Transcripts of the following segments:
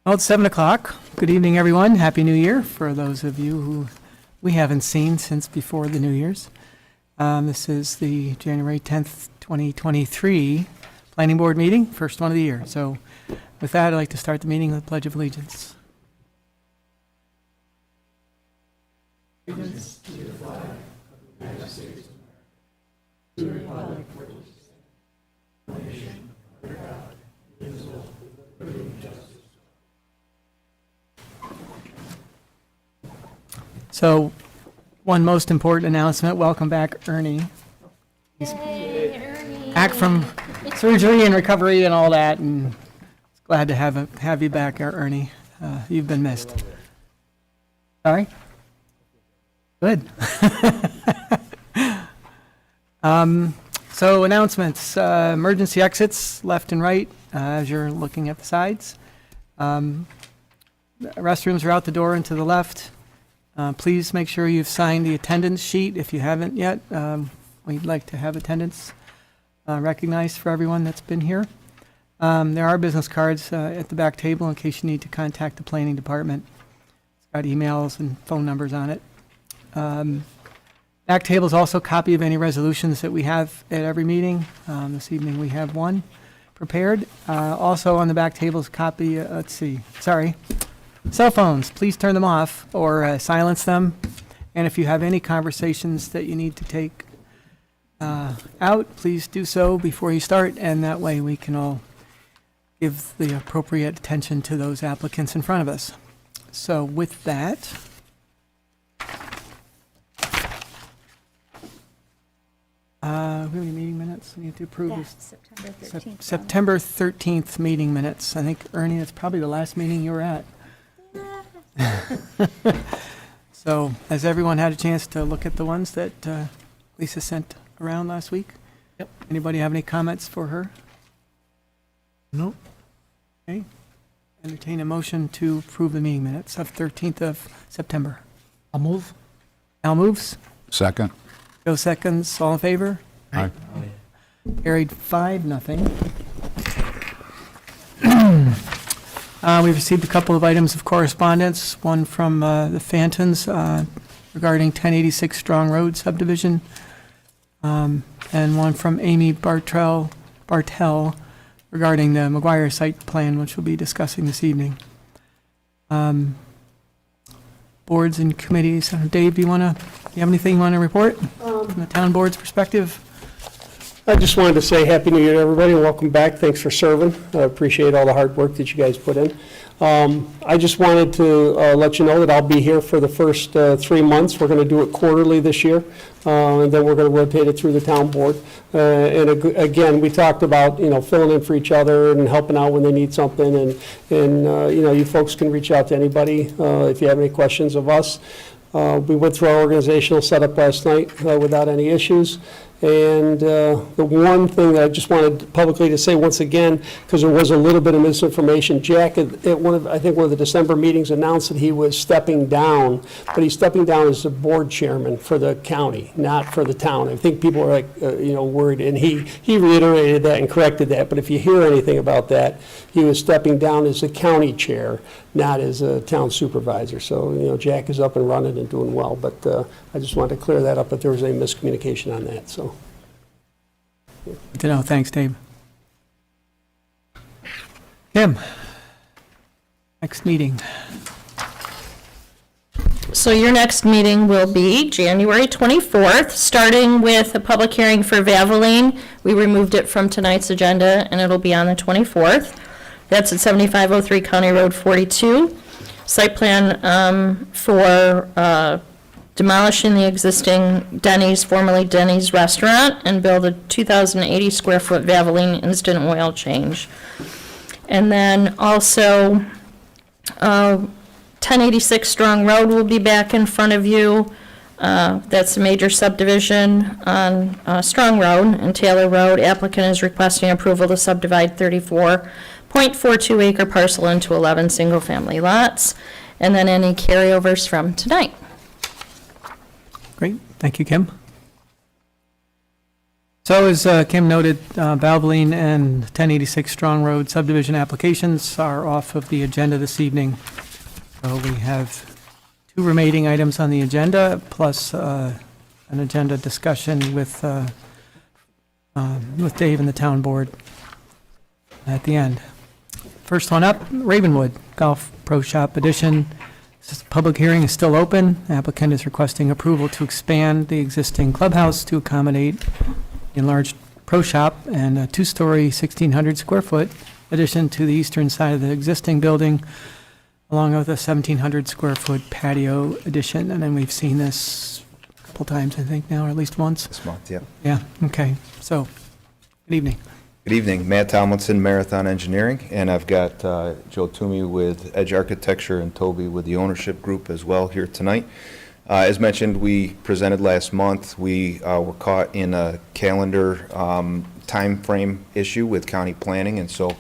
Well, it's 7 o'clock. Good evening, everyone. Happy New Year for those of you who we haven't seen since before the New Year's. This is the January 10th, 2023 Planning Board meeting, first one of the year. So with that, I'd like to start the meeting with the Pledge of Allegiance. So, one most important announcement. Welcome back, Ernie. He's back from surgery and recovery and all that, and glad to have you back, Ernie. You've been missed. Sorry? Good. So announcements, emergency exits left and right as you're looking at the sides. Restrooms are out the door and to the left. Please make sure you've signed the attendance sheet if you haven't yet. We'd like to have attendance recognized for everyone that's been here. There are business cards at the back table in case you need to contact the planning department. It's got emails and phone numbers on it. Back table is also a copy of any resolutions that we have at every meeting. This evening we have one prepared. Also on the back table is a copy, cell phones, please turn them off or silence them. And if you have any conversations that you need to take out, please do so before you start, and that way we can all give the appropriate attention to those applicants in front of us. So with that, we have any meeting minutes we need to approve? Yes, September 13th. September 13th meeting minutes. I think, Ernie, it's probably the last meeting you were at. So, has everyone had a chance to look at the ones that Lisa sent around last week? Yep. Anybody have any comments for her? No. Okay. Entertain a motion to approve the meeting minutes of 13th of September. I'll move. Al moves. Second. Joe seconds. All in favor? Aye. Carried 5-0. We've received a couple of items of correspondence, one from the Fantons regarding 1086 Strong Road subdivision, and one from Amy Bartel regarding the McGuire site plan, which we'll be discussing this evening. Boards and committees. Dave, you have anything you want to report from the town board's perspective? I just wanted to say Happy New Year to everybody, and welcome back. Thanks for serving. I appreciate all the hard work that you guys put in. I just wanted to let you know that I'll be here for the first 3 months. We're going to do it quarterly this year, and then we're going to rotate it through the town board. And again, we talked about, filling in for each other and helping out when they need something. And you folks can reach out to anybody if you have any questions of us. We went through our organizational setup last night without any issues. And the one thing that I just wanted publicly to say once again, because there was a little bit of misinformation, Jack at one of the December meetings announced that he was stepping down, but he's stepping down as the board chairman for the county, not for the town. I think people are worried, and he reiterated that and corrected that. But if you hear anything about that, he was stepping down as the county chair, not as a town supervisor. So Jack is up and running and doing well. But I just wanted to clear that up if there was any miscommunication on that. So. Good to know. Thanks, Dave. Tim. Next meeting. So your next meeting will be January 24th, starting with a public hearing for Valvoline. We removed it from tonight's agenda, and it'll be on the 24th. That's at 7503 County Road 42. Site plan for demolishing the existing Denny's, formerly Denny's Restaurant, and build a 2,080 square foot Valvoline instant oil change. And then also, 1086 Strong Road will be back in front of you. That's a major subdivision on Strong Road and Taylor Road. Applicant is requesting approval to subdivide 34.42 acre parcel into 11 single-family lots. And then any carryovers from tonight. Great, thank you, Kim. So as Kim noted, Valvoline and 1086 Strong Road subdivision applications are off of the agenda this evening. So we have 2 remaining items on the agenda, plus an agenda discussion with Dave and the town board at the end. First one up, Ravenwood Golf Pro Shop Edition. This public hearing is still open. Applicant is requesting approval to expand the existing clubhouse to accommodate enlarged pro shop and a 2-story, 1,600 square foot addition to the eastern side of the existing building, along with a 1,700 square foot patio addition. And then we've seen this a couple times, I think now, or at least once. This month, yeah. Yeah, okay. So, good evening. Good evening, Matt Tomlinson, Marathon Engineering, and I've got Joe Toomey with Edge Architecture and Toby with the ownership group as well here tonight. As mentioned, we presented last month. We were caught in a calendar time frame issue with county planning, and so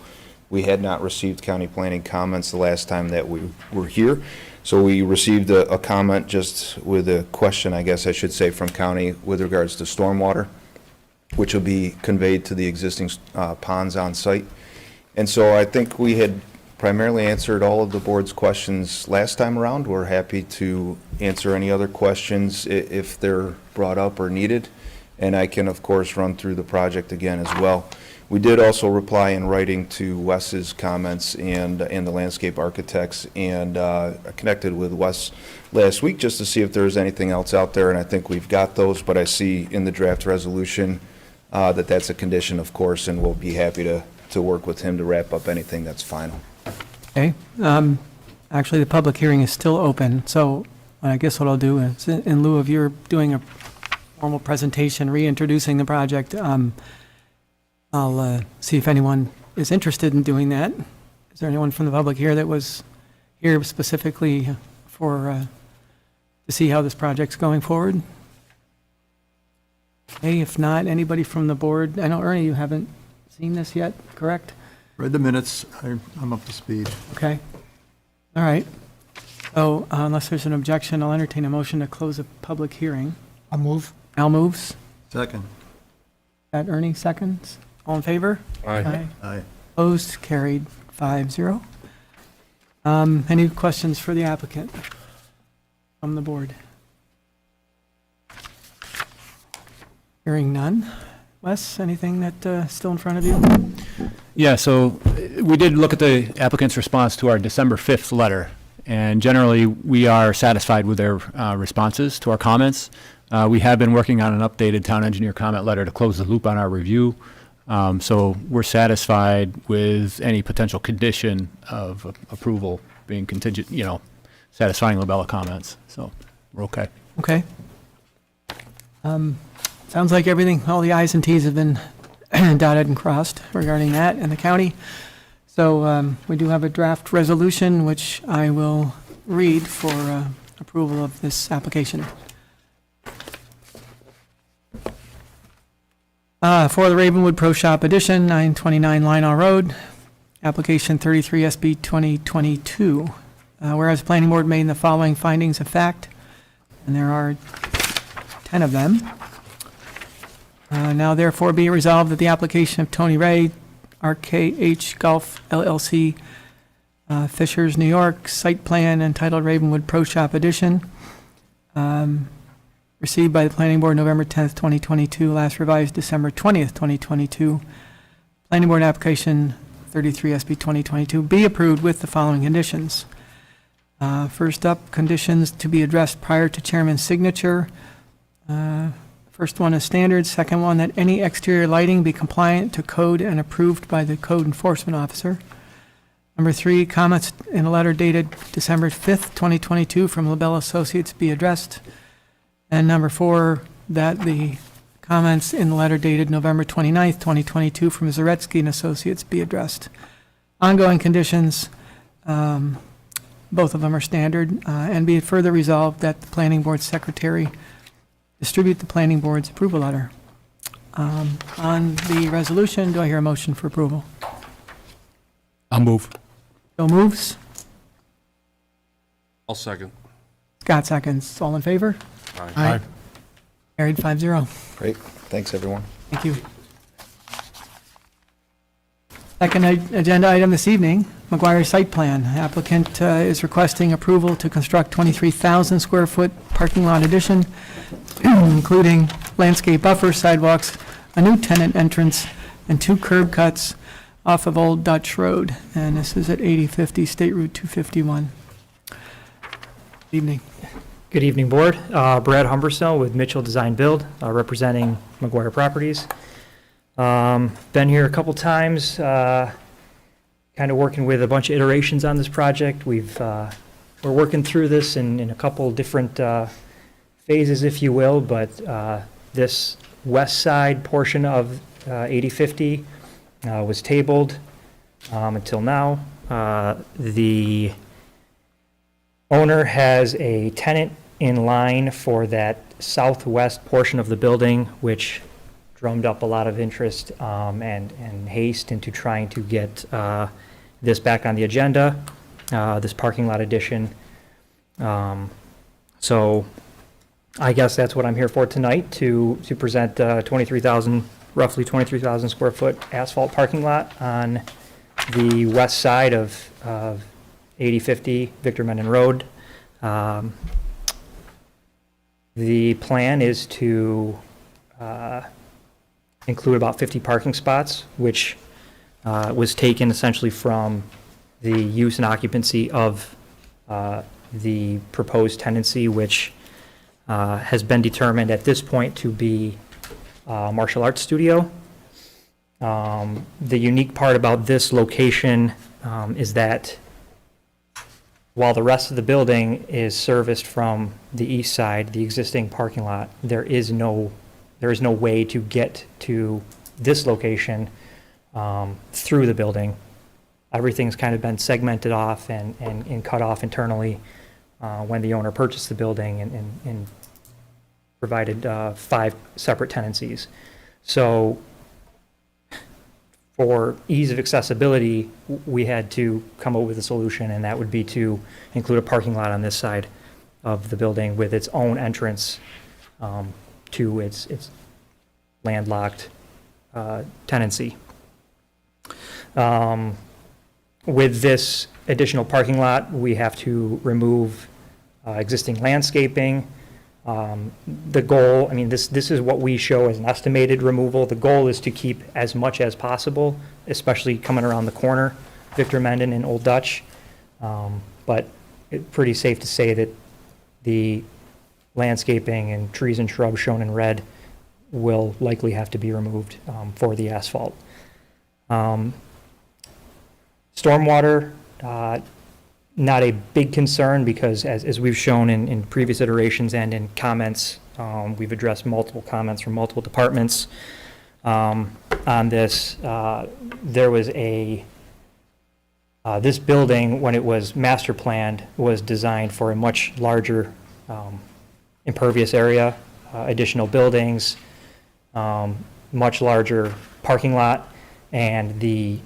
we had not received county planning comments the last time that we were here. So we received a comment just with a question, I guess I should say, from county with regards to stormwater, which will be conveyed to the existing ponds on site. And so I think we had primarily answered all of the board's questions last time around. We're happy to answer any other questions if they're brought up or needed. And I can, of course, run through the project again as well. We did also reply in writing to Wes's comments and the landscape architects, and connected with Wes last week just to see if there's anything else out there, and I think we've got those, but I see in the draft resolution that's a condition, of course, and we'll be happy to work with him to wrap up anything that's final. Okay. Actually, the public hearing is still open, so I guess what I'll do is, in lieu of your doing a formal presentation, reintroducing the project, I'll see if anyone is interested in doing that. Is there anyone from the public here that was here specifically for to see how this project's going forward? Okay, if not, anybody from the board? I know, Ernie, you haven't seen this yet, correct? Read the minutes. I'm up to speed. Okay. All right. So unless there's an objection, I'll entertain a motion to close the public hearing. I'll move. Al moves. Second. That Ernie seconds. All in favor? Aye. Opposed, carried 5-0. Any questions for the applicant from the board? Hearing none. Wes, anything that's still in front of you? Yeah, so we did look at the applicant's response to our December 5th letter, and generally we are satisfied with their responses to our comments. We have been working on an updated town engineer comment letter to close the loop on our review. So we're satisfied with any potential condition of approval being contingent, satisfying Labella comments. So we're okay. Okay. Sounds like everything, all the i's and t's have been dotted and crossed regarding that and the county. So we do have a draft resolution, which I will read for approval of this application. For the Ravenwood Pro Shop Edition, 929 Lionel Road, application 33 SB 2022. Whereas the planning board made the following findings of fact, and there are 10 of them. Now therefore be it resolved that the application of Tony Ray, RKH Golf LLC, Fishers, New York, site plan entitled Ravenwood Pro Shop Edition, received by the planning board November 10th, 2022, last revised December 20th, 2022. Planning board application 33 SB 2022 be approved with the following conditions. First up, conditions to be addressed prior to chairman's signature. First one is standard. Second one, that any exterior lighting be compliant to code and approved by the code enforcement officer. Number 3, comments in a letter dated December 5th, 2022 from LaBelle Associates be addressed. And number 4, that the comments in the letter dated November 29th, 2022 from Zaretsky and Associates be addressed. Ongoing conditions, both of them are standard, and be it further resolved that the planning board secretary distribute the planning board's approval letter. On the resolution, do I hear a motion for approval? I'll move. Bill moves. I'll second. Scott seconds. All in favor? Aye. Carried 5-0. Great, thanks, everyone. Thank you. Second agenda item this evening, McGuire site plan. Applicant is requesting approval to construct 23,000 square foot parking lot addition, including landscape buffer, sidewalks, a new tenant entrance, and 2 curb cuts off of Old Dutch Road. And this is at 8050 State Route 251. Evening. Good evening, Board. Brad Humbersell with Mitchell Design Build, representing McGuire Properties. Been here a couple times, kind of working with a bunch of iterations on this project. We're working through this in a couple different phases, if you will, but this west side portion of 8050 was tabled until now. The owner has a tenant in line for that southwest portion of the building, which drummed up a lot of interest and haste into trying to get this back on the agenda, this parking lot addition. So I guess that's what I'm here for tonight, to present roughly 23,000 square foot asphalt parking lot on the west side of 8050 Victor Menden Road. The plan is to include about 50 parking spots, which was taken essentially from the use and occupancy of the proposed tenancy, which has been determined at this point to be a martial arts studio. The unique part about this location is that while the rest of the building is serviced from the east side, the existing parking lot, there is no way to get to this location through the building. Everything's kind of been segmented off and cut off internally when the owner purchased the building and provided 5 separate tenancies. So for ease of accessibility, we had to come up with a solution, and that would be to include a parking lot on this side of the building with its own entrance to its landlocked tenancy. With this additional parking lot, we have to remove existing landscaping. The goal, I mean, this is what we show as an estimated removal. The goal is to keep as much as possible, especially coming around the corner, Victor Menden and Old Dutch. But it's pretty safe to say that the landscaping and trees and shrubs shown in red will likely have to be removed for the asphalt. Stormwater, not a big concern, because as we've shown in previous iterations and in comments, we've addressed multiple comments from multiple departments on this. There was this building, when it was master planned, was designed for a much larger impervious area, additional buildings, much larger parking lot, and the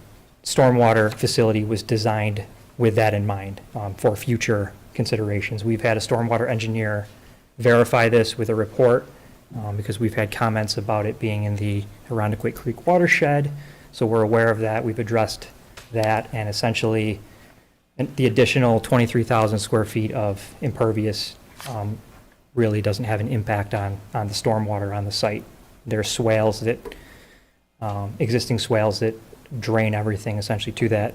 stormwater facility was designed with that in mind for future considerations. We've had a stormwater engineer verify this with a report because we've had comments about it being in the Irondequoit Creek watershed, so we're aware of that. We've addressed that, and essentially the additional 23,000 square feet of impervious really doesn't have an impact on the stormwater on the site. There's swales that, existing swales that drain everything essentially to that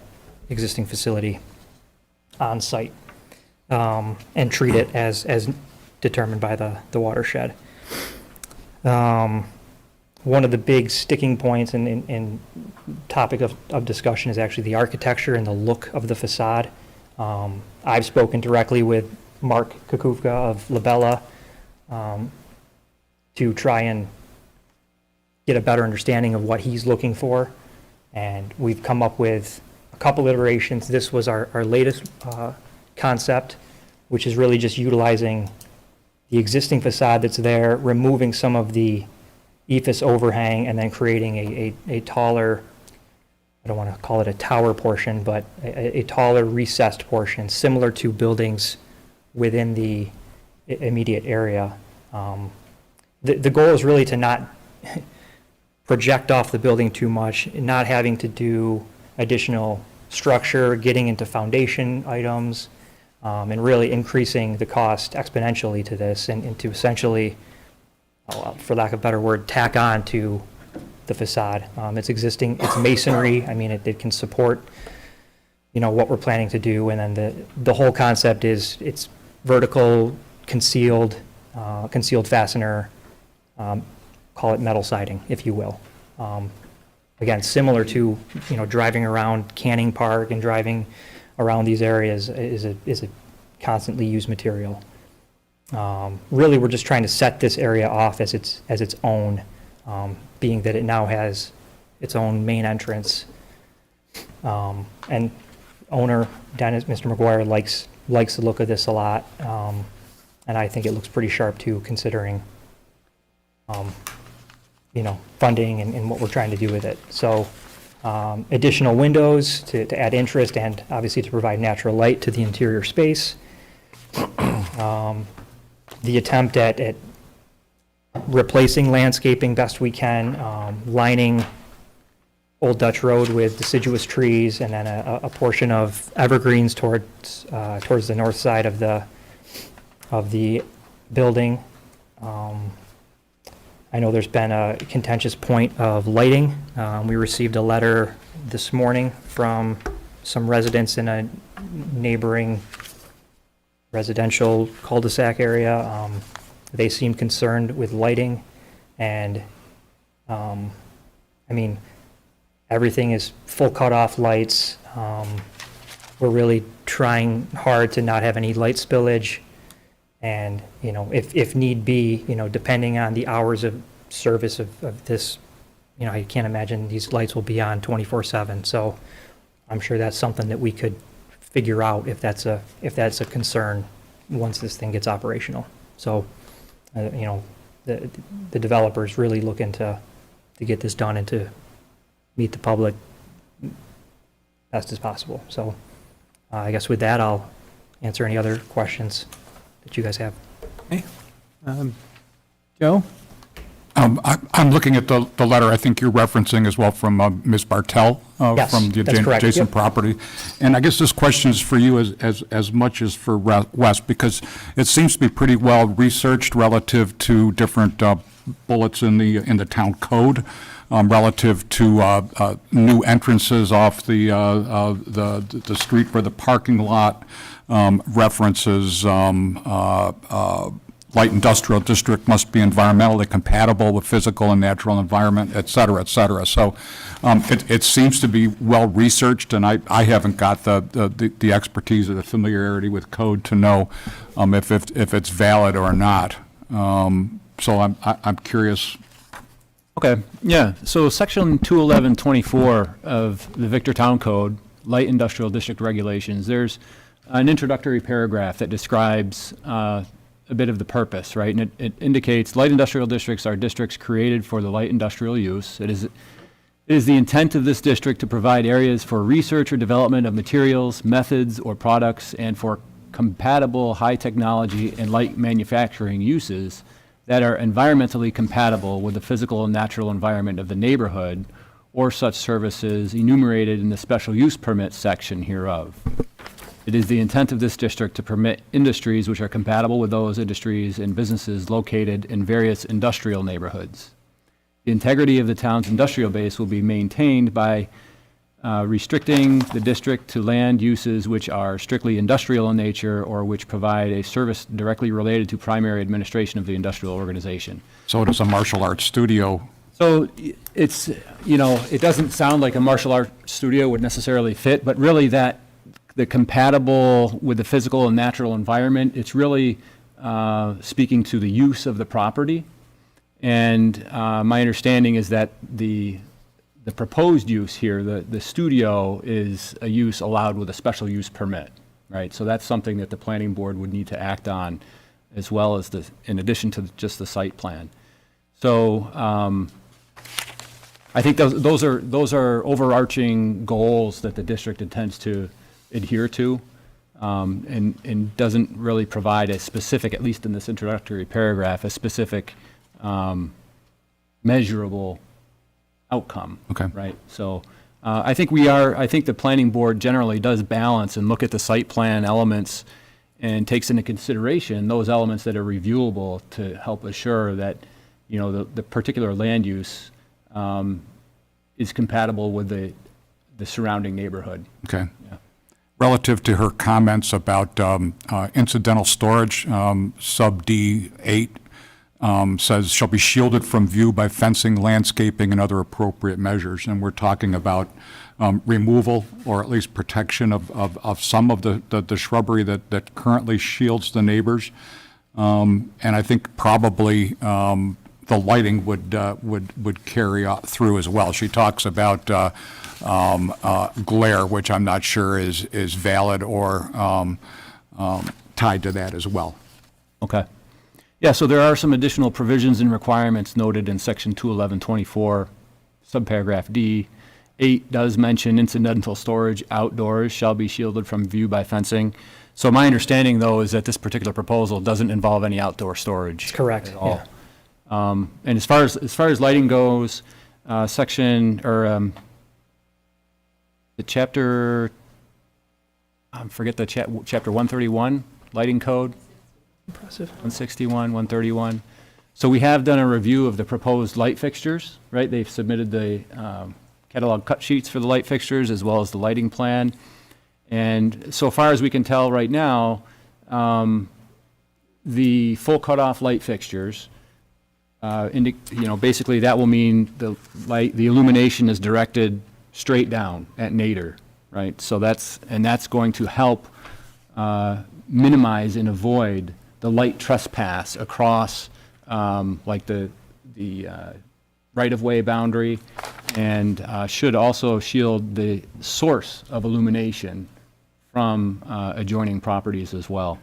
existing facility on site, and treat it as determined by the watershed. One of the big sticking points and topic of discussion is actually the architecture and the look of the facade. I've spoken directly with Mark Kukufka of Labella to try and get a better understanding of what he's looking for. And we've come up with a couple iterations. This was our latest concept, which is really just utilizing the existing facade that's there, removing some of the ephes overhang, and then creating a taller, I don't want to call it a tower portion, but a taller recessed portion, similar to buildings within the immediate area. The goal is really to not project off the building too much, not having to do additional structure, getting into foundation items, and really increasing the cost exponentially to this, and to essentially, for lack of a better word, tack on to the facade. It's existing, it's masonry. I mean, it can support, what we're planning to do. And then the whole concept is it's vertical, concealed fastener, call it metal siding, if you will. Again, similar to, driving around Canning Park and driving around these areas is a constantly used material. Really, we're just trying to set this area off as its own, being that it now has its own main entrance. And owner, Dennis, Mr. McGuire, likes the look of this a lot. And I think it looks pretty sharp too, considering, funding and what we're trying to do with it. So additional windows to add interest and obviously to provide natural light to the interior space. The attempt at replacing landscaping best we can, lining Old Dutch Road with deciduous trees, and then a portion of evergreens towards the north side of the building. I know there's been a contentious point of lighting. We received a letter this morning from some residents in a neighboring residential cul-de-sac area. They seem concerned with lighting, and everything is full cutoff lights. We're really trying hard to not have any light spillage. And, if need be, depending on the hours of service of this, I can't imagine these lights will be on 24/7. So I'm sure that's something that we could figure out if that's a concern once this thing gets operational. So, the developer's really looking to get this done and to meet the public best as possible. So I guess with that, I'll answer any other questions that you guys have. Okay. Joe? I'm looking at the letter I think you're referencing as well from Ms. Bartel Yes, from the that's correct. adjacent Yep. property. And I guess this question is for you as much as for Wes, because it seems to be pretty well researched relative to different bullets in the town code, relative to new entrances off the street for the parking lot, references light industrial district must be environmentally compatible with physical and natural environment, et cetera, et cetera. So it seems to be well-researched, and I haven't got the expertise or the familiarity with code to know if it's valid or not. So I'm curious. Okay, yeah, so section 21124 of the Victor Town Code, Light Industrial District Regulations, there's an introductory paragraph that describes a bit of the purpose, right? And it indicates light industrial districts are districts created for the light industrial use. It is the intent of this district to provide areas for research or development of materials, methods, or products, and for compatible high technology and light manufacturing uses that are environmentally compatible with the physical and natural environment of the neighborhood or such services enumerated in the special use permit section hereof. It is the intent of this district to permit industries which are compatible with those industries and businesses located in various industrial neighborhoods. The integrity of the town's industrial base will be maintained by restricting the district to land uses which are strictly industrial in nature or which provide a service directly related to primary administration of the industrial organization. So does a martial arts studio, So it's, it doesn't sound like a martial art studio would necessarily fit, but really the compatible with the physical and natural environment, it's really speaking to the use of the property. And my understanding is that the proposed use here, the studio, is a use allowed with a special use permit, right? So that's something that the planning board would need to act on, as well as in addition to just the site plan. So I think those are overarching goals that the district intends to adhere to, and doesn't really provide a specific, at least in this introductory paragraph, a specific measurable outcome. Okay. Right? So I think the planning board generally does balance and look at the site plan elements and takes into consideration those elements that are reviewable to help assure that, the particular land use is compatible with the surrounding neighborhood. okay? Yeah. Relative to her comments about incidental storage, sub D8 says shall be shielded from view by fencing, landscaping, and other appropriate measures. And we're talking about removal or at least protection of some of the shrubbery that currently shields the neighbors. And I think probably the lighting would carry through as well. She talks about glare, which I'm not sure is valid or tied to that as well. Okay. Yeah, so there are some additional provisions and requirements noted in section 21124, subparagraph D. 8 does mention incidental storage outdoors shall be shielded from view by fencing. So my understanding, though, is that this particular proposal doesn't involve any outdoor storage. Correct, At all. yeah. And as far as lighting goes, section, or the chapter, I forget the chapter 131, lighting code, Impressive. 161, 131. So we have done a review of the proposed light fixtures, right? They've submitted the catalog cut sheets for the light fixtures as well as the lighting plan. And so far as we can tell right now, the full cutoff light fixtures, basically that will mean the illumination is directed straight down at nadir, right? So that's going to help minimize and avoid the light trespass across like the right-of-way boundary, and should also shield the source of illumination from adjoining properties as well.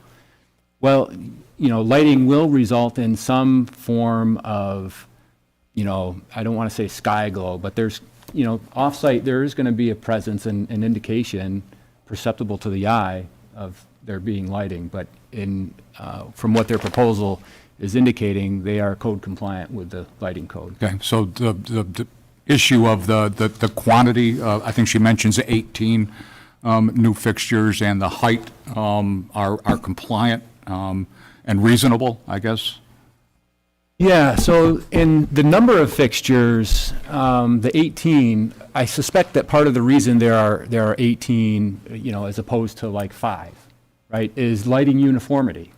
Well, lighting will result in some form of, I don't want to say sky glow, but there's, off-site, there is going to be a presence and an indication perceptible to the eye of there being lighting, but from what their proposal is indicating, they are code compliant with the lighting code. Okay, so the issue of the quantity, I think she mentions 18 new fixtures, and the height are compliant and reasonable, I guess? Yeah, so in the number of fixtures, the 18, I suspect that part of the reason there are 18, as opposed to like 5, right, is lighting uniformity,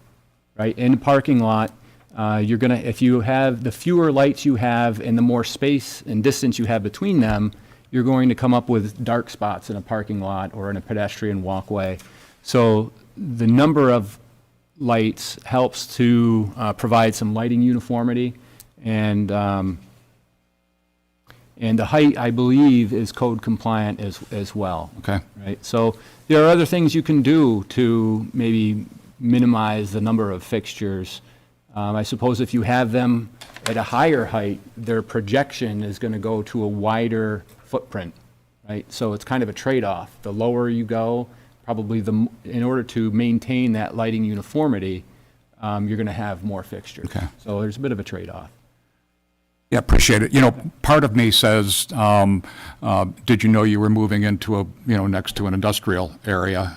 right? In a parking lot, if you have, the fewer lights you have and the more space and distance you have between them, you're going to come up with dark spots in a parking lot or in a pedestrian walkway. So the number of lights helps to provide some lighting uniformity, and the height, I believe, is code compliant as well. Okay. Right. So there are other things you can do to maybe minimize the number of fixtures. I suppose if you have them at a higher height, their projection is going to go to a wider footprint, right? So it's kind of a trade-off. The lower you go, probably in order to maintain that lighting uniformity, you're going to have more fixtures. Okay. So there's a bit of a trade-off. Yeah, appreciate it. Part of me says, did you know you were moving into next to an industrial area?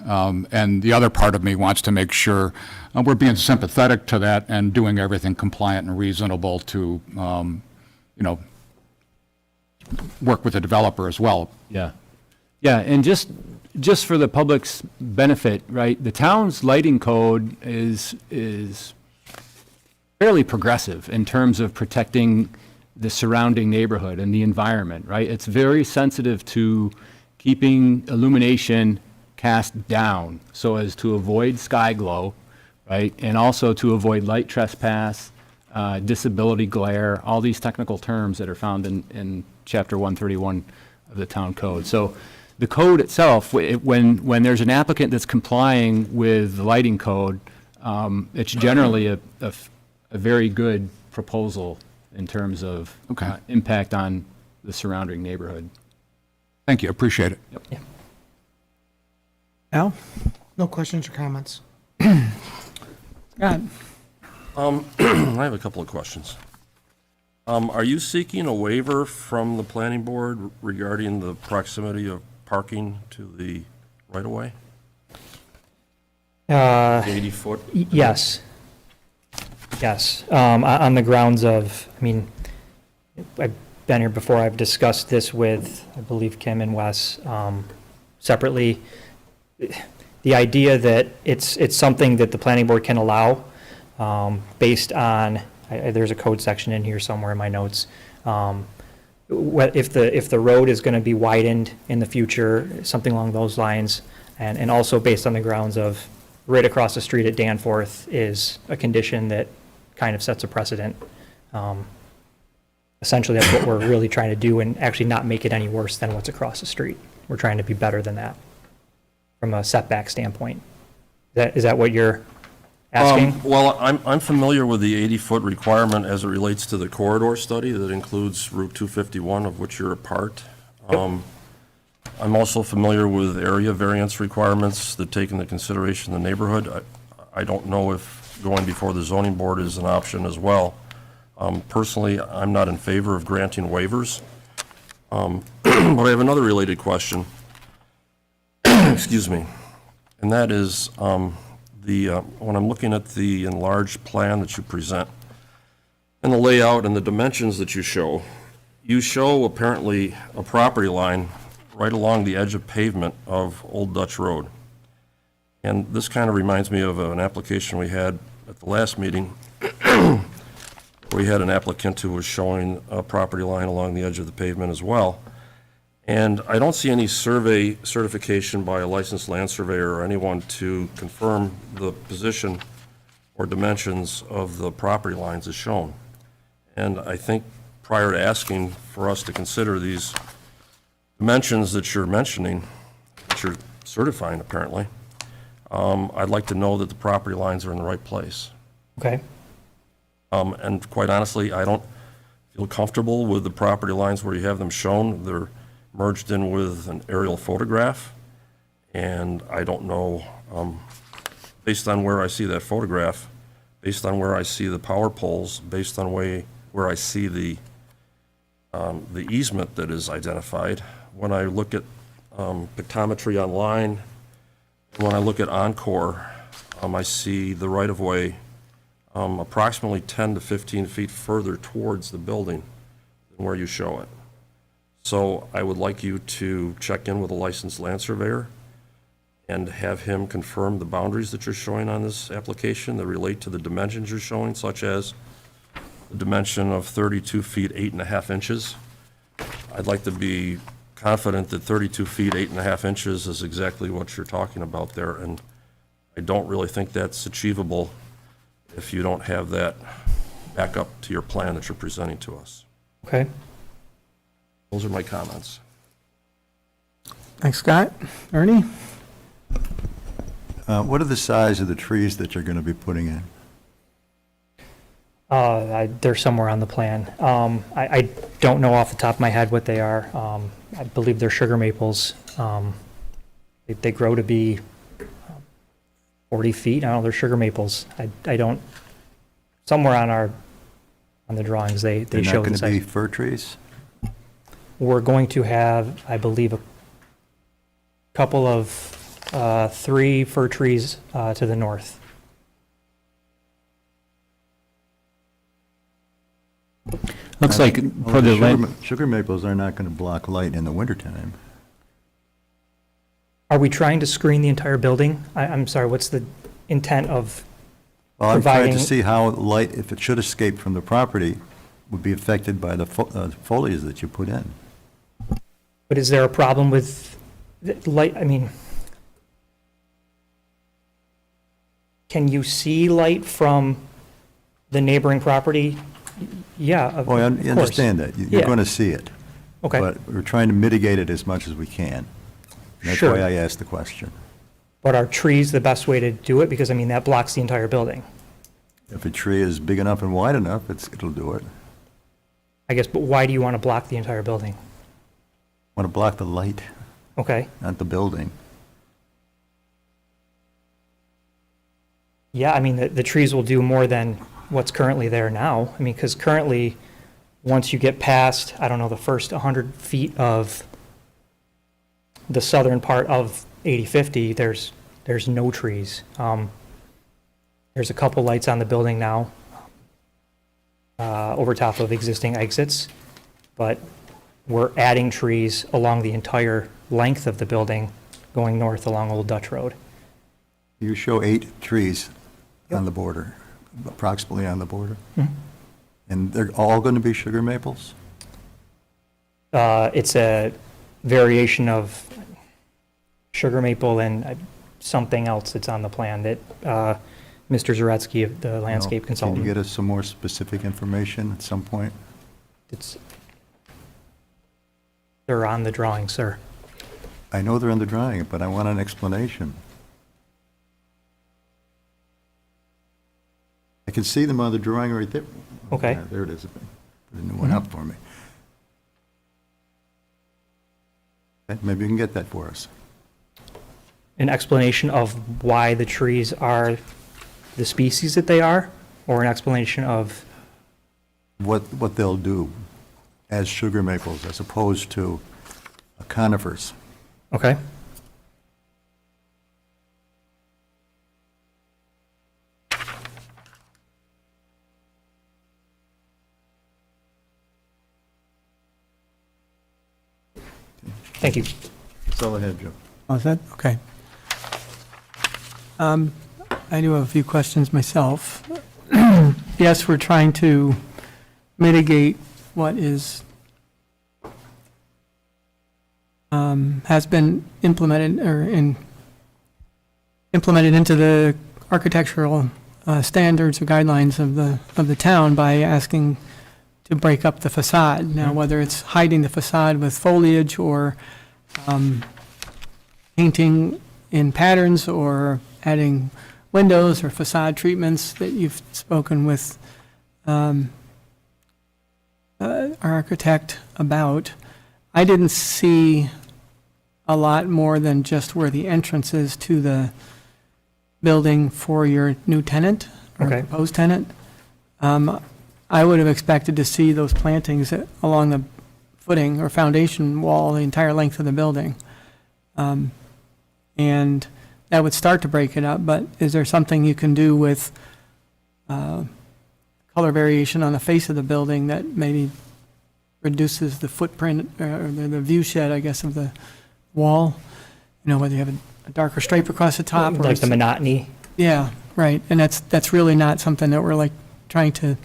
And the other part of me wants to make sure we're being sympathetic to that and doing everything compliant and reasonable to, work with the developer as well. Yeah. Yeah, and just for the public's benefit, right, the town's lighting code is fairly progressive in terms of protecting the surrounding neighborhood and the environment, right? It's very sensitive to keeping illumination cast down so as to avoid sky glow, right? And also to avoid light trespass, disability glare, all these technical terms that are found in Chapter 131 of the town code. So the code itself, when there's an applicant that's complying with the lighting code, it's generally a very good proposal in terms of Okay. impact on the surrounding neighborhood. Thank you, appreciate it. Al? No questions or comments. Scott? I have a couple of questions. Are you seeking a waiver from the planning board regarding the proximity of parking to the right-of-way? 80-foot? Yes. Yes, on the grounds of, I mean, I've been here before, I've discussed this with, I believe, Kim and Wes separately. The idea that it's something that the planning board can allow based on, there's a code section in here somewhere in my notes. If the road is going to be widened in the future, something along those lines, and also based on the grounds of right across the street at Danforth is a condition that kind of sets a precedent. Essentially, that's what we're really trying to do, and actually not make it any worse than what's across the street. We're trying to be better than that from a setback standpoint. Is that what you're asking? Well, I'm familiar with the 80-foot requirement as it relates to the corridor study that includes Route 251, of which you're a part. I'm also familiar with area variance requirements that take into consideration the neighborhood. I don't know if going before the zoning board is an option as well. Personally, I'm not in favor of granting waivers. But I have another related question. Excuse me. And that is, when I'm looking at the enlarged plan that you present, and the layout and the dimensions that you show apparently a property line right along the edge of pavement of Old Dutch Road. And this kind of reminds me of an application we had at the last meeting. We had an applicant who was showing a property line along the edge of the pavement as well. And I don't see any survey certification by a licensed land surveyor or anyone to confirm the position or dimensions of the property lines as shown. And I think prior to asking for us to consider these dimensions that you're mentioning, that you're certifying apparently, I'd like to know that the property lines are in the right place. Okay. And quite honestly, I don't feel comfortable with the property lines where you have them shown. They're merged in with an aerial photograph, and I don't know, based on where I see that photograph, based on where I see the power poles, based on where I see the easement that is identified, when I look at pictometry online, when I look at Encore, I see the right-of-way approximately 10 to 15 feet further towards the building than where you show it. So I would like you to check in with a licensed land surveyor and have him confirm the boundaries that you're showing on this application that relate to the dimensions you're showing, such as the dimension of 32 feet, 8.5 inches. I'd like to be confident that 32 feet, 8.5 inches is exactly what you're talking about there, and I don't really think that's achievable if you don't have that back up to your plan that you're presenting to us. Okay. Those are my comments. Thanks, Scott. Ernie? What are the size of the trees that you're going to be putting in? They're somewhere on the plan. I don't know off the top of my head what they are. I believe they're sugar maples. They grow to be 40 feet. I don't know, they're sugar maples. I don't, somewhere on the drawings, they They're show not the going to be size. fir trees? We're going to have, I believe, a couple of 3 fir trees to the north. Looks like Well, for the sugar land, Sugar maples are not going to block light in the wintertime. Are we trying to screen the entire building? I'm sorry, what's the intent of, Well, I'm trying to providing- see how light, if it should escape from the property, would be affected by the foliage that you put in. but is there a problem with the light, I mean, can you see light from the neighboring property? Yeah, of Well, I course. understand that. You're Yeah. going to see it. Okay, But we're trying to mitigate it as much as we can. That's Sure. why I asked the question. but are trees the best way to do it? Because, I mean, that blocks the entire building. If a tree is big enough and wide enough, it'll do it. I guess, but why do you want to block the entire building? Want to block the light, Okay, not the building. yeah, I mean, the trees will do more than what's currently there now. I mean, because currently, once you get past, I don't know, the first 100 feet of the southern part of 8050, there's no trees. There's a couple lights on the building now, over top of existing exits, but we're adding trees along the entire length of the building, going north along Old Dutch Road. You show 8 trees on the border, approximately on the border. And they're all going to be sugar maples? It's a variation of sugar maple and something else that's on the plan that Mr. Zaretsky, the landscape Can you consultant, get us some more specific information at some point? they're on the drawing, sir. I know they're in the drawing, but I want an explanation. I can see them on the drawing right there. Okay. Yeah, there it is. Put a new one up for me. Okay, maybe you can get that for us. An explanation of why the trees are the species that they are, or an explanation of, What they'll do as sugar maples as opposed to conifers. okay? Thank you. That's all I had, Joe. Oh, is that, okay. I do have a few questions myself. Yes, we're trying to mitigate what is, has been implemented implemented into the architectural standards or guidelines of the town by asking to break up the facade. Now, whether it's hiding the facade with foliage or painting in patterns or adding windows or facade treatments that you've spoken with our architect about, I didn't see a lot more than just where the entrance is to the building for your new tenant or Okay. proposed tenant. I would have expected to see those plantings along the footing or foundation wall, the entire length of the building. And that would start to break it up, but is there something you can do with color variation on the face of the building that maybe reduces the footprint or the view shed, I guess, of the wall? You know, whether you have a darker stripe across the top or. Like the monotony. Yeah, right, and that's really not something that we're like trying to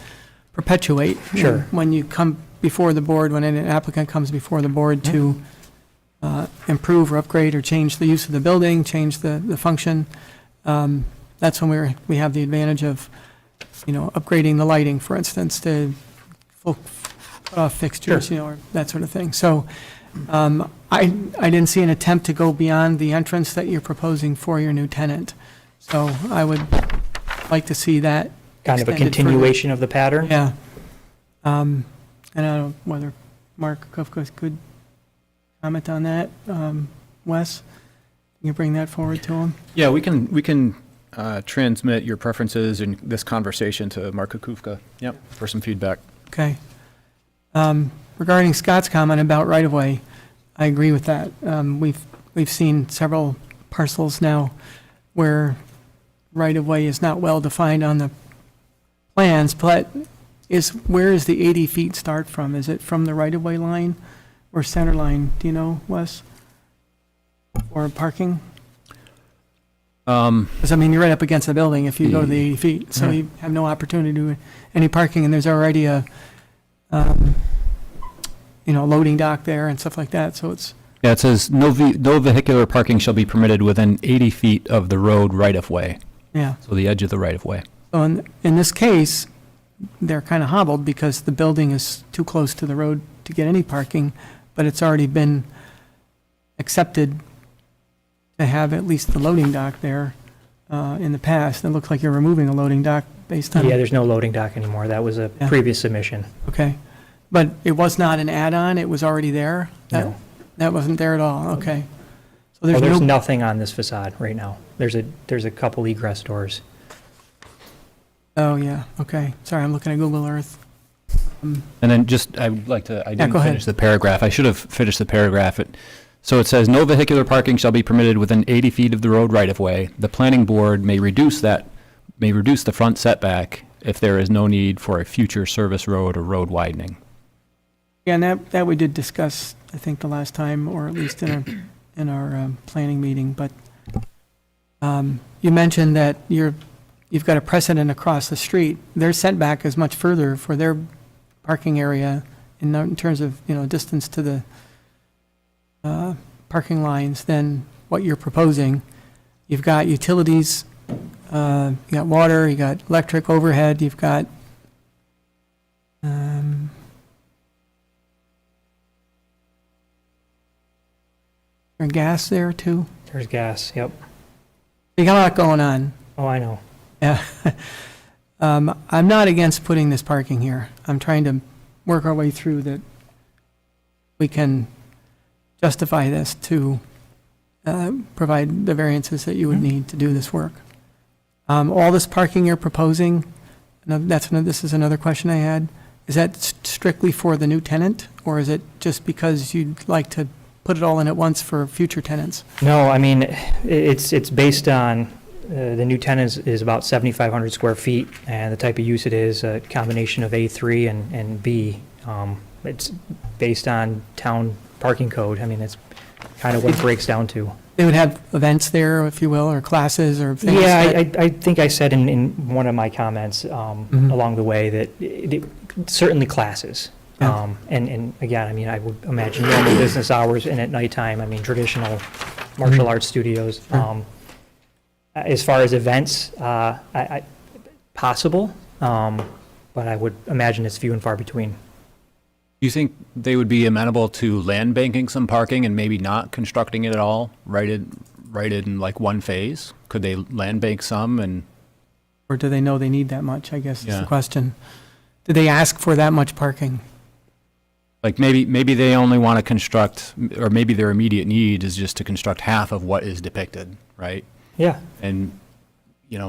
perpetuate. Sure. When you come before the board, when an applicant comes before the board to improve or upgrade or change the use of the building, change the function, that's when we have the advantage of, you know, upgrading the lighting, for instance, to full cut-off fixtures, you know, or that sort of thing. So I didn't see an attempt to go beyond the entrance that you're proposing for your new tenant. So I would like to see that Kind of a extended further. continuation of the pattern? Yeah. And I don't know whether Mark Kufka could comment on that. Wes, can you bring that forward to him? Yeah, we can transmit your preferences in this conversation to Mark Kukufka, yep, for some feedback. Okay. Regarding Scott's comment about right-of-way, I agree with that. We've seen several parcels now where right-of-way is not well-defined on the plans, but where is the 80 feet start from? Is it from the right-of-way line or center line? Do you know, Wes? for parking? Because, I mean, you're right up against the building if you go to the 80 feet, so you have no opportunity to do any parking, and there's already a, loading dock there and stuff like that, so it's, Yeah, it says, "No vehicular parking shall be permitted within 80 feet of the road right-of-way," yeah. so the edge of the right-of-way. So in this case, they're kind of hobbled because the building is too close to the road to get any parking, but it's already been accepted to have at least the loading dock there in the past. It looks like you're removing a loading dock based on... Yeah, there's no loading dock anymore. That was a Yeah. previous submission. Okay. But it was not an add-on, it was already there? No. That wasn't there at all, okay. So Well, there's there's no, nothing on this facade right now. There's a couple egress doors. oh, yeah, okay. Sorry, I'm looking at Google Earth. And then just, I would like to, I didn't go ahead. finish the paragraph. I should have finished the paragraph. So it says, "No vehicular parking shall be permitted within 80 feet of the road right-of-way. The planning board may reduce the front setback if there is no need for a future service road or road widening." Yeah, and that we did discuss, I think, the last time, or at least in our planning meeting, but you mentioned that you've got a precedent across the street. Their setback is much further for their parking area in terms of, distance to the parking lines than what you're proposing. You've got utilities, you got water, you got electric overhead, you've got and gas there too. There's gas, yep. You got a lot going on. Oh, I know. Yeah. I'm not against putting this parking here. I'm trying to work our way through that we can justify this to provide the variances that you would need to do this work. All this parking you're proposing, this is another question I had, is that strictly for the new tenant, or is it just because you'd like to put it all in at once for future tenants? No, I mean, it's based on, the new tenant is about 7,500 square feet, and the type of use it is a combination of A3 and B. It's based on town parking code. I mean, that's kind of what it breaks down to. They would have events there, if you will, or classes or things? Yeah, that- I think I said in one of my comments along the way that certainly classes. Yeah. And again, I mean, I would imagine normal business hours and at nighttime, I mean, traditional martial arts studios. Sure. As far as events, possible, but I would imagine it's few and far between. Do you think they would be amenable to land banking some parking and maybe not constructing it at all, right in like one phase? Could they land bank some and? Or do they know they need that much, I guess is the Yeah. question. Did they ask for that much parking? Like maybe they only want to construct, or maybe their immediate need is just to construct half of what is depicted, right? Yeah. And,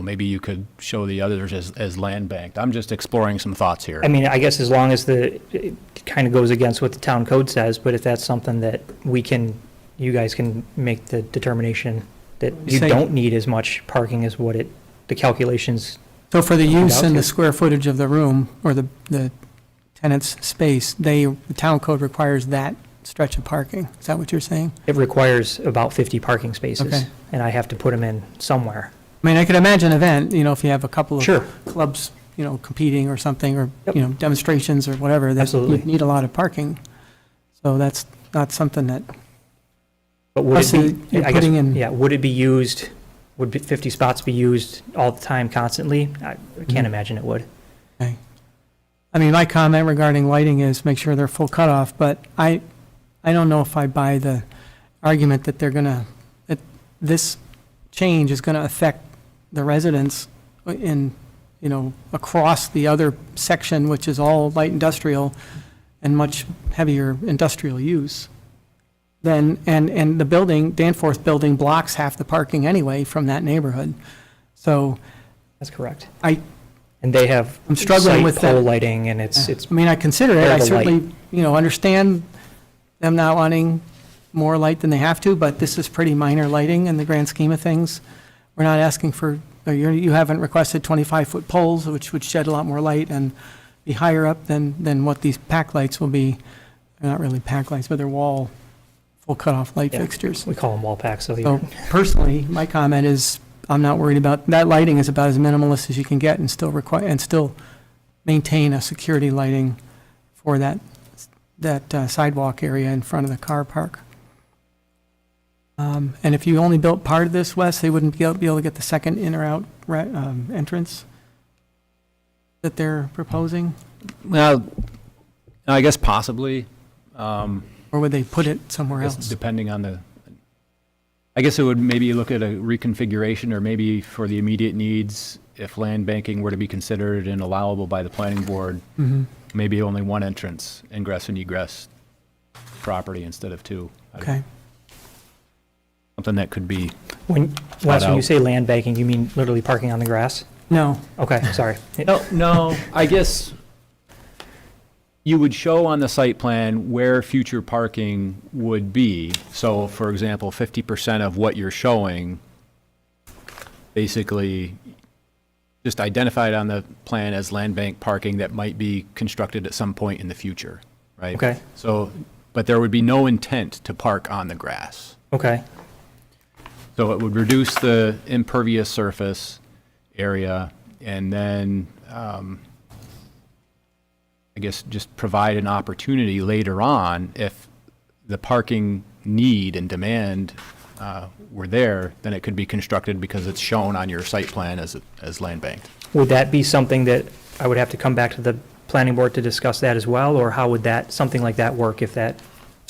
maybe you could show the others as land banked. I'm just exploring some thoughts here. I mean, I guess as long as it kind of goes against what the town code says, but if that's something that you guys can make the determination that you Say- don't need as much parking as what the calculations. So for the use and the Without square footage of the room, or the tenant's space, the town code requires that stretch of parking. Is that what you're saying? It requires about 50 parking spaces. Okay. And I have to put them in somewhere. I mean, I could imagine an event, if you have a couple Sure. of clubs, competing or something, or, Yep. demonstrations or whatever, that Absolutely. you need a lot of parking. So that's not something that, But would Plus, it you're be, I guess, putting in- yeah, would it be used, would 50 spots be used all the time constantly? I can't imagine it would. I mean, my comment regarding lighting is make sure they're full cutoff, but I don't know if I buy the argument that that this change is gonna affect the residents in, across the other section, which is all light industrial and much heavier industrial use. And the building, Danforth building blocks half the parking anyway from that neighborhood. So That's correct. I And they have I'm struggling site with pole that. lighting, and it's I mean, I consider it, I Variable certainly, understand them not wanting more light than they have to, but this is pretty minor lighting in the grand scheme of things. We're not asking for, you haven't requested 25-foot poles, which would shed a lot more light and be higher up than what these pack lights will be. They're not really pack lights, but they're wall full cutoff light Yeah. fixtures. We call them wall packs, so So you're, personally, my comment is, I'm not worried about, that lighting is about as minimalist as you can get and still maintain a security lighting for that sidewalk area in front of the car park. And if you only built part of this, Wes, they wouldn't be able to get the second in or out entrance that they're proposing? Well, I guess possibly. Or would they put it somewhere I guess else? depending on I guess it would maybe look at a reconfiguration, or maybe for the immediate needs, if land banking were to be considered and allowable by the planning board, maybe only one entrance, ingress and egress property instead of two. Okay. Something that could be, when, Wes, when you out. say land banking, you mean literally parking on the grass? No, Okay, sorry. no, I guess you would show on the site plan where future parking would be. So, for example, 50% of what you're showing, basically, just identified on the plan as land bank parking that might be constructed at some point in the future, right? Okay. So, but there would be no intent to park on the grass. Okay, So it would reduce the impervious surface area, and then, I guess, just provide an opportunity later on, if the parking need and demand were there, then it could be constructed because it's shown on your site plan as land banked. would that be something that I would have to come back to the planning board to discuss that as well, or how would that, something like that work if that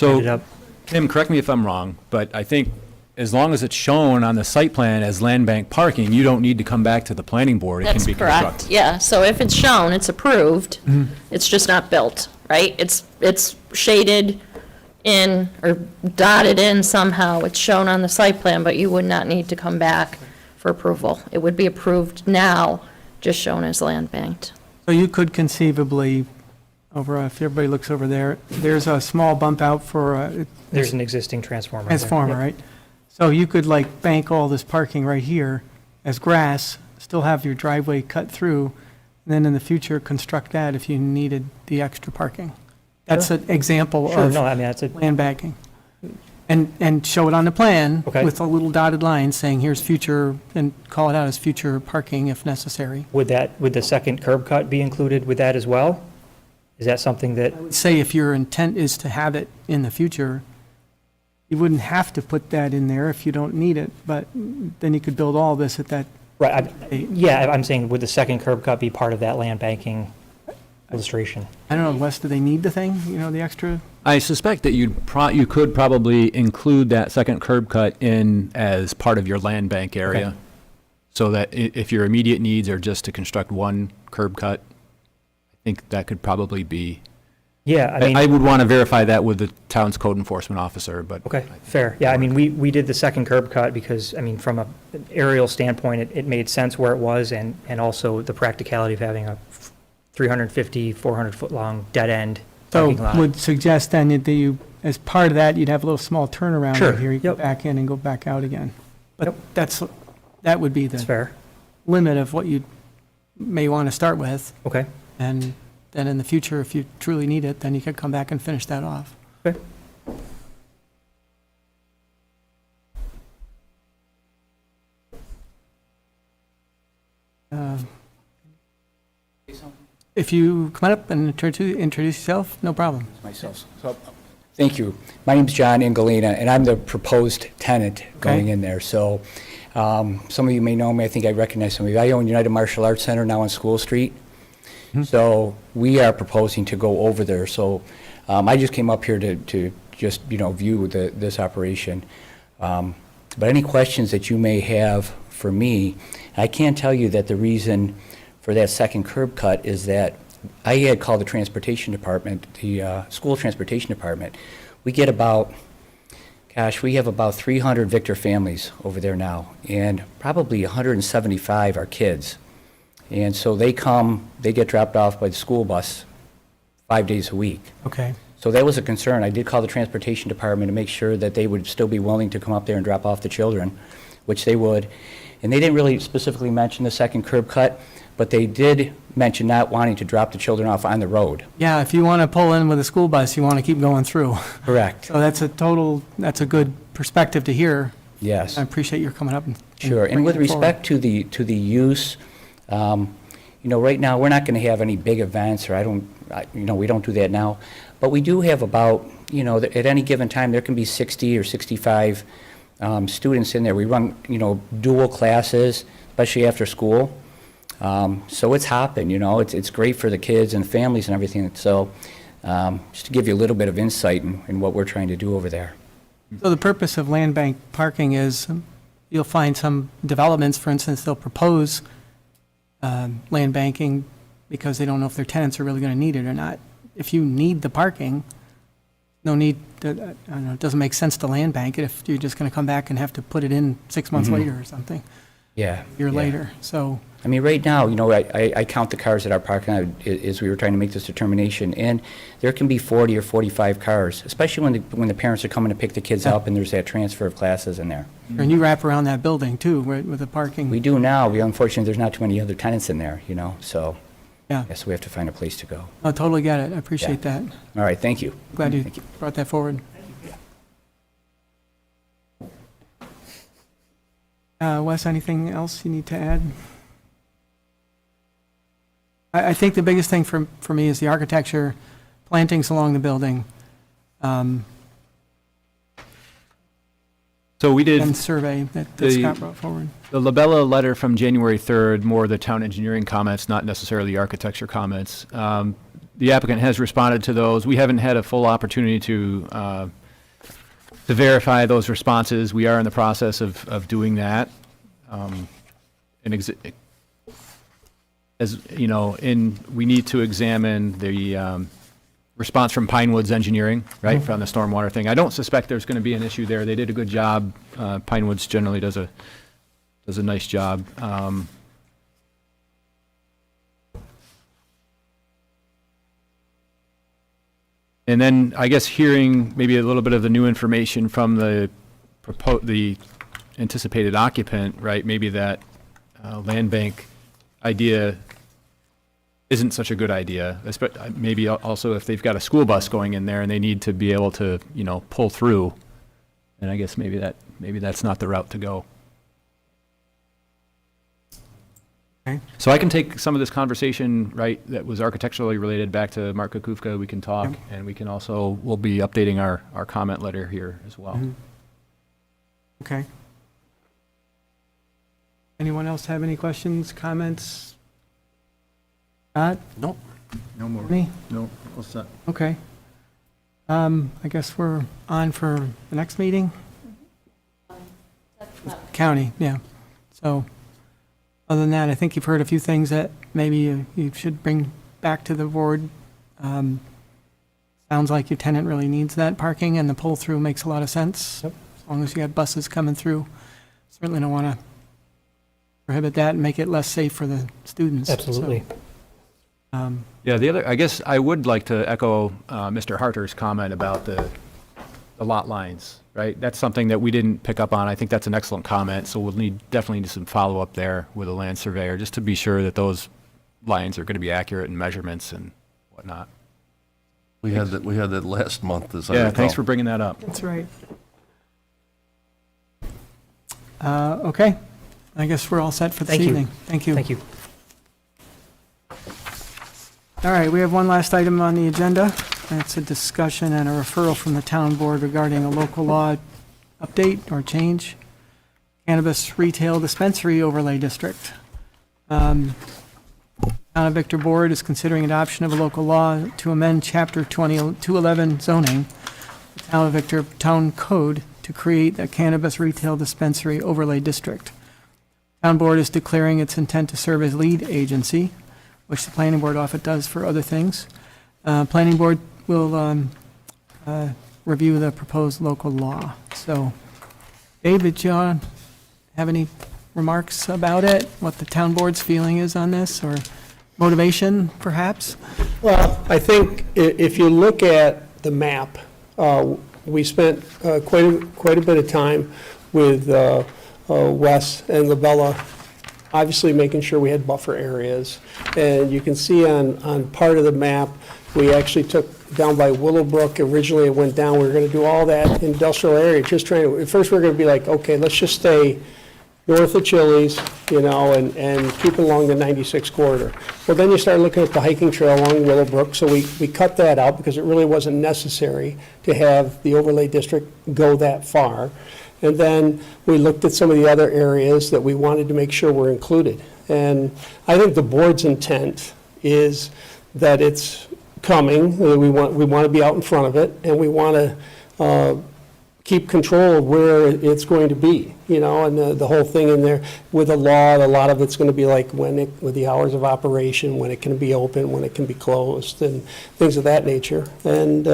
ended So, up? Tim, correct me if I'm wrong, but I think as long as it's shown on the site plan as land bank parking, you don't need to come back to the planning board. It can That's be correct, constructed. yeah. So if it's shown, it's approved, it's just not built, right? It's shaded in or dotted in somehow. It's shown on the site plan, but you would not need to come back for approval. It would be approved now, just shown as land banked. so you could conceivably, if everybody looks over there, there's a small bump out for There's an existing transformer. there. transformer, Yep. right? So you could like bank all this parking right here as grass, still have your driveway cut through, and then in the future construct that if you needed the extra parking. That's an example Sure, of no, I mean, that's a, land banking. And show it on the plan Okay. with a little dotted line saying, here's future, and call it out as future parking if necessary. would the second curb cut be included with that as well? Is that something that, Say if your intent is to have it in the future, you wouldn't have to put that in there if you don't need it, but then you could build all this at that, right, yeah, I'm saying, would the second curb cut be part of that land banking illustration? I don't know, Wes, do they need the thing, the extra? I suspect that you could probably include that second curb cut in as part of your land bank area. Okay. So that if your immediate needs are just to construct one curb cut, I think that could probably be, Yeah, I mean. I would want to verify that with the town's code enforcement officer, but. Okay, fair. Yeah, I mean, we did the second curb cut because, I mean, from an aerial standpoint, it made sense where it was, and also the practicality of having a 350, 400-foot-long dead-end So parking lot. would suggest then that you, as part of that, you'd have a little small turnaround Sure, right here. You go yep. back in and go back out again. But Yep. that would be That's the fair. limit of what you may want to start with. Okay, And then in the future, if you truly need it, then you could come back and finish that off. okay. If you come on up and introduce yourself, no problem. Myself. So, thank you. My name's John Ingalina, and I'm the proposed tenant going in there. So, some of you may know me. I think I recognize some of you. I own United Martial Arts Center now on School Street. So, we are proposing to go over there. So, I just came up here to just, view this operation. But any questions that you may have for me, I can tell you that the reason for that second curb cut is that I had called the transportation department, the school transportation department. We get we have about 300 Victor families over there now, and probably 175 are kids. And so they get dropped off by the school bus 5 days a week. Okay. So that was a concern. I did call the transportation department to make sure that they would still be willing to come up there and drop off the children, which they would. And they didn't really specifically mention the second curb cut, but they did mention not wanting to drop the children off on the road. Yeah, if you want to pull in with a school bus, you want to keep going through. Correct. So that's a good perspective to hear. Yes. I appreciate your coming up and. Sure, and bringing with it forward. respect to the use, right now, we're not going to have any big events, or we don't do that now, but we do have about, at any given time, there can be 60 or 65 students in there. We run, dual classes, especially after school, so it's hopping, it's great for the kids and families and everything, so just to give you a little bit of insight in what we're trying to do over there. So the purpose of land bank parking is, you'll find some developments, for instance, they'll propose land banking because they don't know if their tenants are really going to need it or not. If you need the parking, no need, I don't know, it doesn't make sense to land bank it if you're just going to come back and have to put it in 6 months later or something, Yeah. a year yeah. later. So, I mean, right now, I count the cars at our parking lot as we were trying to make this determination, and there can be 40 or 45 cars, especially when the parents are coming to pick the kids Yeah. up and there's that transfer of classes in there. and you wrap around that building too, right, with the parking. We do now. Unfortunately, there's not too many other tenants in there, so Yeah, yes, we have to find a place to go. I totally get it. I appreciate that. All right, thank you. Glad you Thank you. brought that forward. Wes, anything else you need to add? I think the biggest thing for me is the architecture, plantings along the building, So we did. and survey that the- Scott brought forward. The Labella letter from January 3rd, more the town engineering comments, not necessarily the architecture comments. The applicant has responded to those. We haven't had a full opportunity to verify those responses. We are in the process of doing that. We need to examine the response from Pine Woods Engineering, right, from the stormwater thing. I don't suspect there's going to be an issue there. They did a good job. Pine Woods generally does a nice job. And then, I guess, hearing maybe a little bit of the new information from the anticipated occupant, right? Maybe that land bank idea isn't such a good idea. Maybe also if they've got a school bus going in there and they need to be able to, pull through. And I guess maybe that's not the route to go. Okay. So I can take some of this conversation, right, that was architecturally related back to Mark Kukufka. We can talk, Yep. and we can also, we'll be updating our comment letter here as well. Mhm. Okay. Anyone else have any questions, comments? Scott? Nope. No more. Me? No, what's that? Okay. I guess we're on for the next meeting? County, yeah. So, other than that, I think you've heard a few things that maybe you should bring back to the board. Sounds like your tenant really needs that parking, and the pull-through makes a lot of sense. Yep. As long as you have buses coming through. Certainly don't want to prohibit that and make it less safe for the students. So, Absolutely. Yeah, I guess I would like to echo Mr. Harter's comment about the lot lines, right? That's something that we didn't pick up on. I think that's an excellent comment, so we'll definitely need some follow-up there with a land surveyor, just to be sure that those lines are going to be accurate in measurements and whatnot. We had that last month, as I Yeah, recall. thanks for bringing that up. That's right. Okay. I guess we're all set for this Thank you. evening. Thank you. Thank you. All right, we have one last item on the agenda. It's a discussion and a referral from the town board regarding a local law update or change. Cannabis retail dispensary overlay district. Town of Victor Board is considering adoption of a local law to amend Chapter 211 zoning, the Town of Victor Town Code, to create a cannabis retail dispensary overlay district. Town Board is declaring its intent to serve as lead agency, which the Planning Board often does for other things. Planning Board will review the proposed local law. So, David, do you have any remarks about it? What the Town Board's feeling is on this, or motivation, perhaps? Well, I think if you look at the map, we spent quite a bit of time with Wes and Labella obviously making sure we had buffer areas. And you can see on part of the map, we actually took down by Willowbrook, originally it went down, we were gonna do all that industrial area, just trying to, at first we were gonna be like, okay, let's just stay north of Chili's, you know, and keep along the 96 corridor. Well, then you start looking at the hiking trail along Willowbrook, so we cut that out because it really wasn't necessary to have the overlay district go that far. And then we looked at some of the other areas that we wanted to make sure were included. And I think the board's intent is that it's coming, we want to be out in front of it, and we want to keep control of where it's going to be, you know, and the whole thing in there with the law, a lot of it's going to be like with the hours of operation, when it can be open, when it can be closed, and things of that nature. And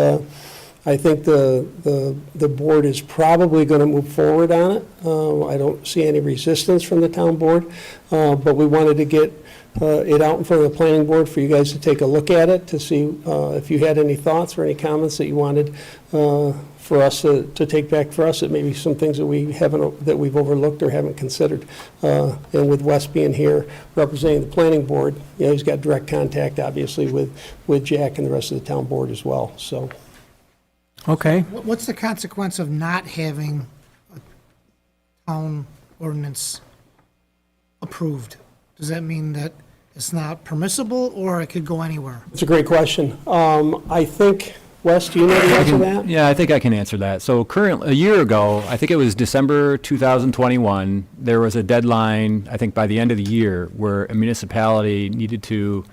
I think the board is probably going to move forward on it. I don't see any resistance from the town board, but we wanted to get it out in front of the planning board for you guys to take a look at it, to see if you had any thoughts or any comments that you wanted for us to take back for us. It may be some things that we've overlooked or haven't considered. And with Wes being here representing the planning board, you know, he's got direct contact, obviously, with Jack and the rest of the town board as well, so. Okay, What's the consequence of not having a town ordinance approved? Does that mean that it's not permissible, or it could go anywhere? It's a great question. I think, Wes, do you know the answer to that? Yeah, I think I can answer that. So currently, a year ago, I think it was December 2021, there was a deadline, I think by the end of the year, where a municipality needed to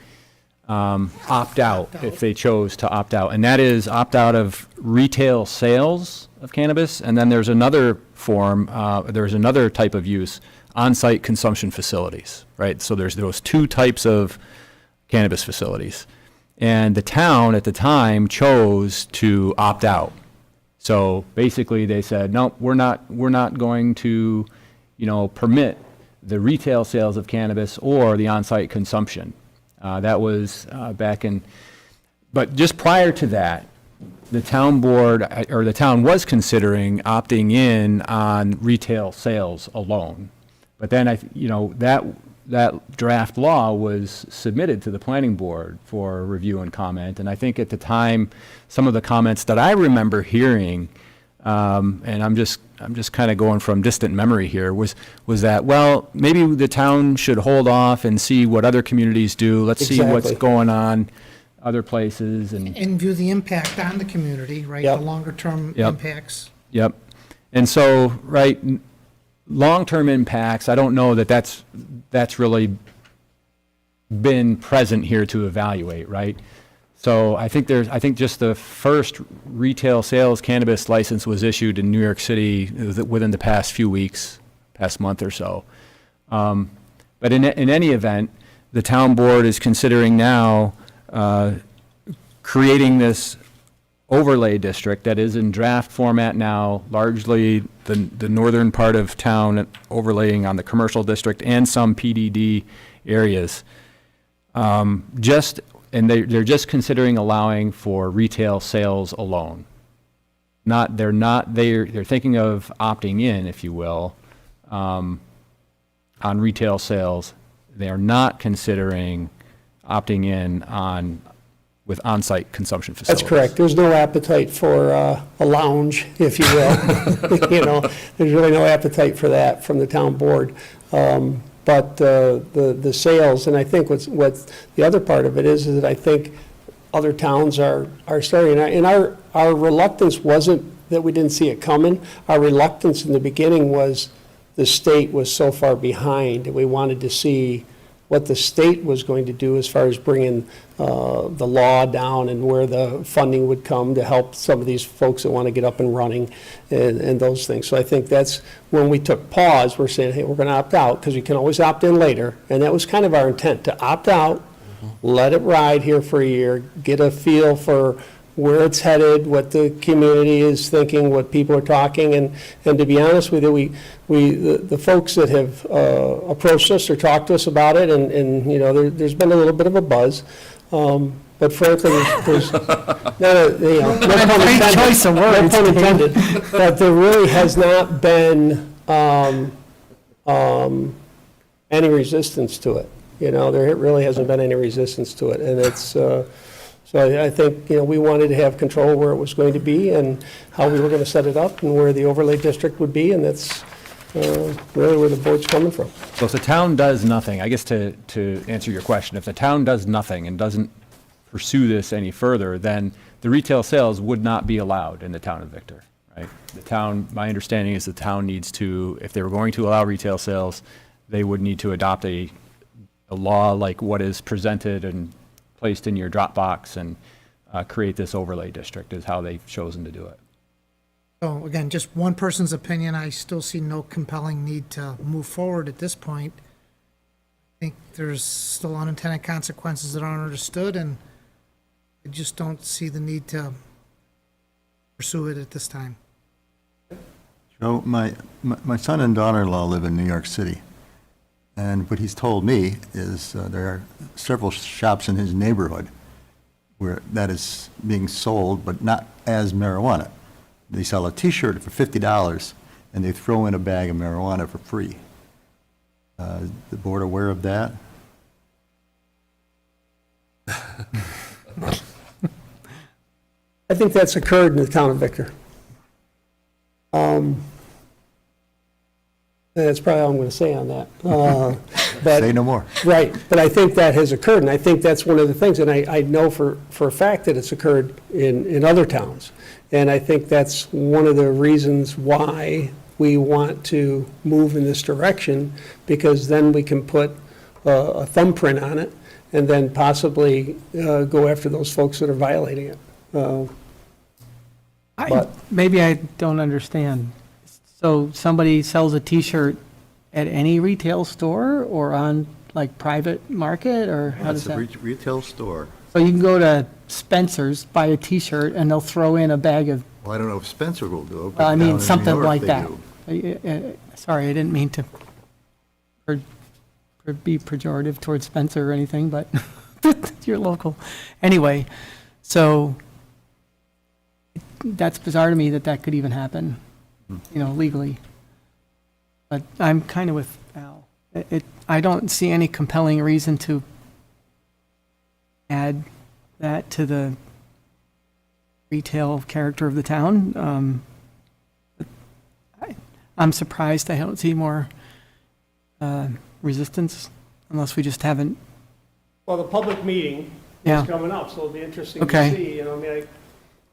opt out if they chose to opt out. And that is opt out of retail sales of cannabis. And then there's another form, there's another type of use, on-site consumption facilities, right? So there's those two types of cannabis facilities. And the town at the time chose to opt out. So basically they said, no, we're not going to, you know, permit the retail sales of cannabis or the on-site consumption. That was back in, but just prior to that, the town board, or the town was considering opting in on retail sales alone. But then, that draft law was submitted to the planning board for review and comment. And I think at the time, some of the comments that I remember hearing, and I'm just kind of going from distant memory here, was that, well, maybe the town should hold off and see what other communities do. Let's see what's Exactly. going on other places. And And view the impact on the community, right? Yep. The longer-term Yep. impacts. Yep. And so, right, long-term impacts, I don't know that that's really been present here to evaluate, right? So I think just the first retail sales cannabis license was issued in New York City within the past few weeks, past month or so. But in any event, the town board is considering now creating this overlay district that is in draft format now, largely the northern part of town overlaying on the commercial district and some PDD areas. And they're just considering allowing for retail sales alone. They're thinking of opting in, if you will, on retail sales. They are not considering opting in with on-site consumption facilities. That's correct. There's no appetite for a lounge, if you will. You know, there's really no appetite for that from the town board. But the sales, and I think what's the other part of it is that I think other towns are starting. And our reluctance wasn't that we didn't see it coming. Our reluctance in the beginning was the state was so far behind, and we wanted to see what the state was going to do as far as bringing the law down and where the funding would come to help some of these folks that want to get up and running and those things. So I think that's when we took pause, we're saying, hey, we're going to opt out because you can always opt in later. And that was kind of our intent, to opt out, let it ride here for a year, get a feel for where it's headed, what the community is thinking, what people are talking, and to be honest with you, the folks that have approached us or talked to us about it, and you know, there's been a little bit of a buzz, but frankly, there's not a, you know, no pun intended, choice of words, no pun intended, but there really has not been any resistance to it. You know, there really hasn't been any resistance to it, and it's, so I think, you know, we wanted to have control where it was going to be and how we were going to set it up and where the overlay district would be, and that's really where the board's coming from. So if the town does nothing, I guess to answer your question, if the town does nothing and doesn't pursue this any further, then the retail sales would not be allowed in the town of Victor, right? The town, my understanding is the town needs to, if they were going to allow retail sales, they would need to adopt a law like what is presented and placed in your Dropbox and create this overlay district is how they've chosen to do it. So again, just one person's opinion, I still see no compelling need to move forward at this point. I think there's still unintended consequences that aren't understood, and I just don't see the need to pursue it at this time. Joe, my son and daughter-in-law live in New York City, and what he's told me is there are several shops in his neighborhood where that is being sold, but not as marijuana. They sell a T-shirt for $50, and they throw in a bag of marijuana for free. The board aware of that? I think that's occurred in the town of Victor. That's probably all I'm going to say on that. But Say no more. right, but I think that has occurred, and I think that's one of the things, and I know for a fact that it's occurred in other towns. And I think that's one of the reasons why we want to move in this direction, because then we can put a thumbprint on it and then possibly go after those folks that are violating it. Maybe I don't understand. So somebody sells a T-shirt at any retail store or on like private market, or how does It's a that? retail store. So you can go to Spencer's, buy a T-shirt, and they'll throw in a bag of, Well, I don't know if Spencer will do it, but I down mean, in New something York like they that. do. Sorry, I didn't mean to be pejorative towards Spencer or anything, but you're local. Anyway, so that's bizarre to me that that could even happen, you know, legally. But I'm kind of with Al. I don't see any compelling reason to add that to the retail character of the town. I'm surprised I don't see more resistance, unless we just haven't. Well, the public meeting Yeah. is coming up, so it'll be interesting Okay. to see, you know,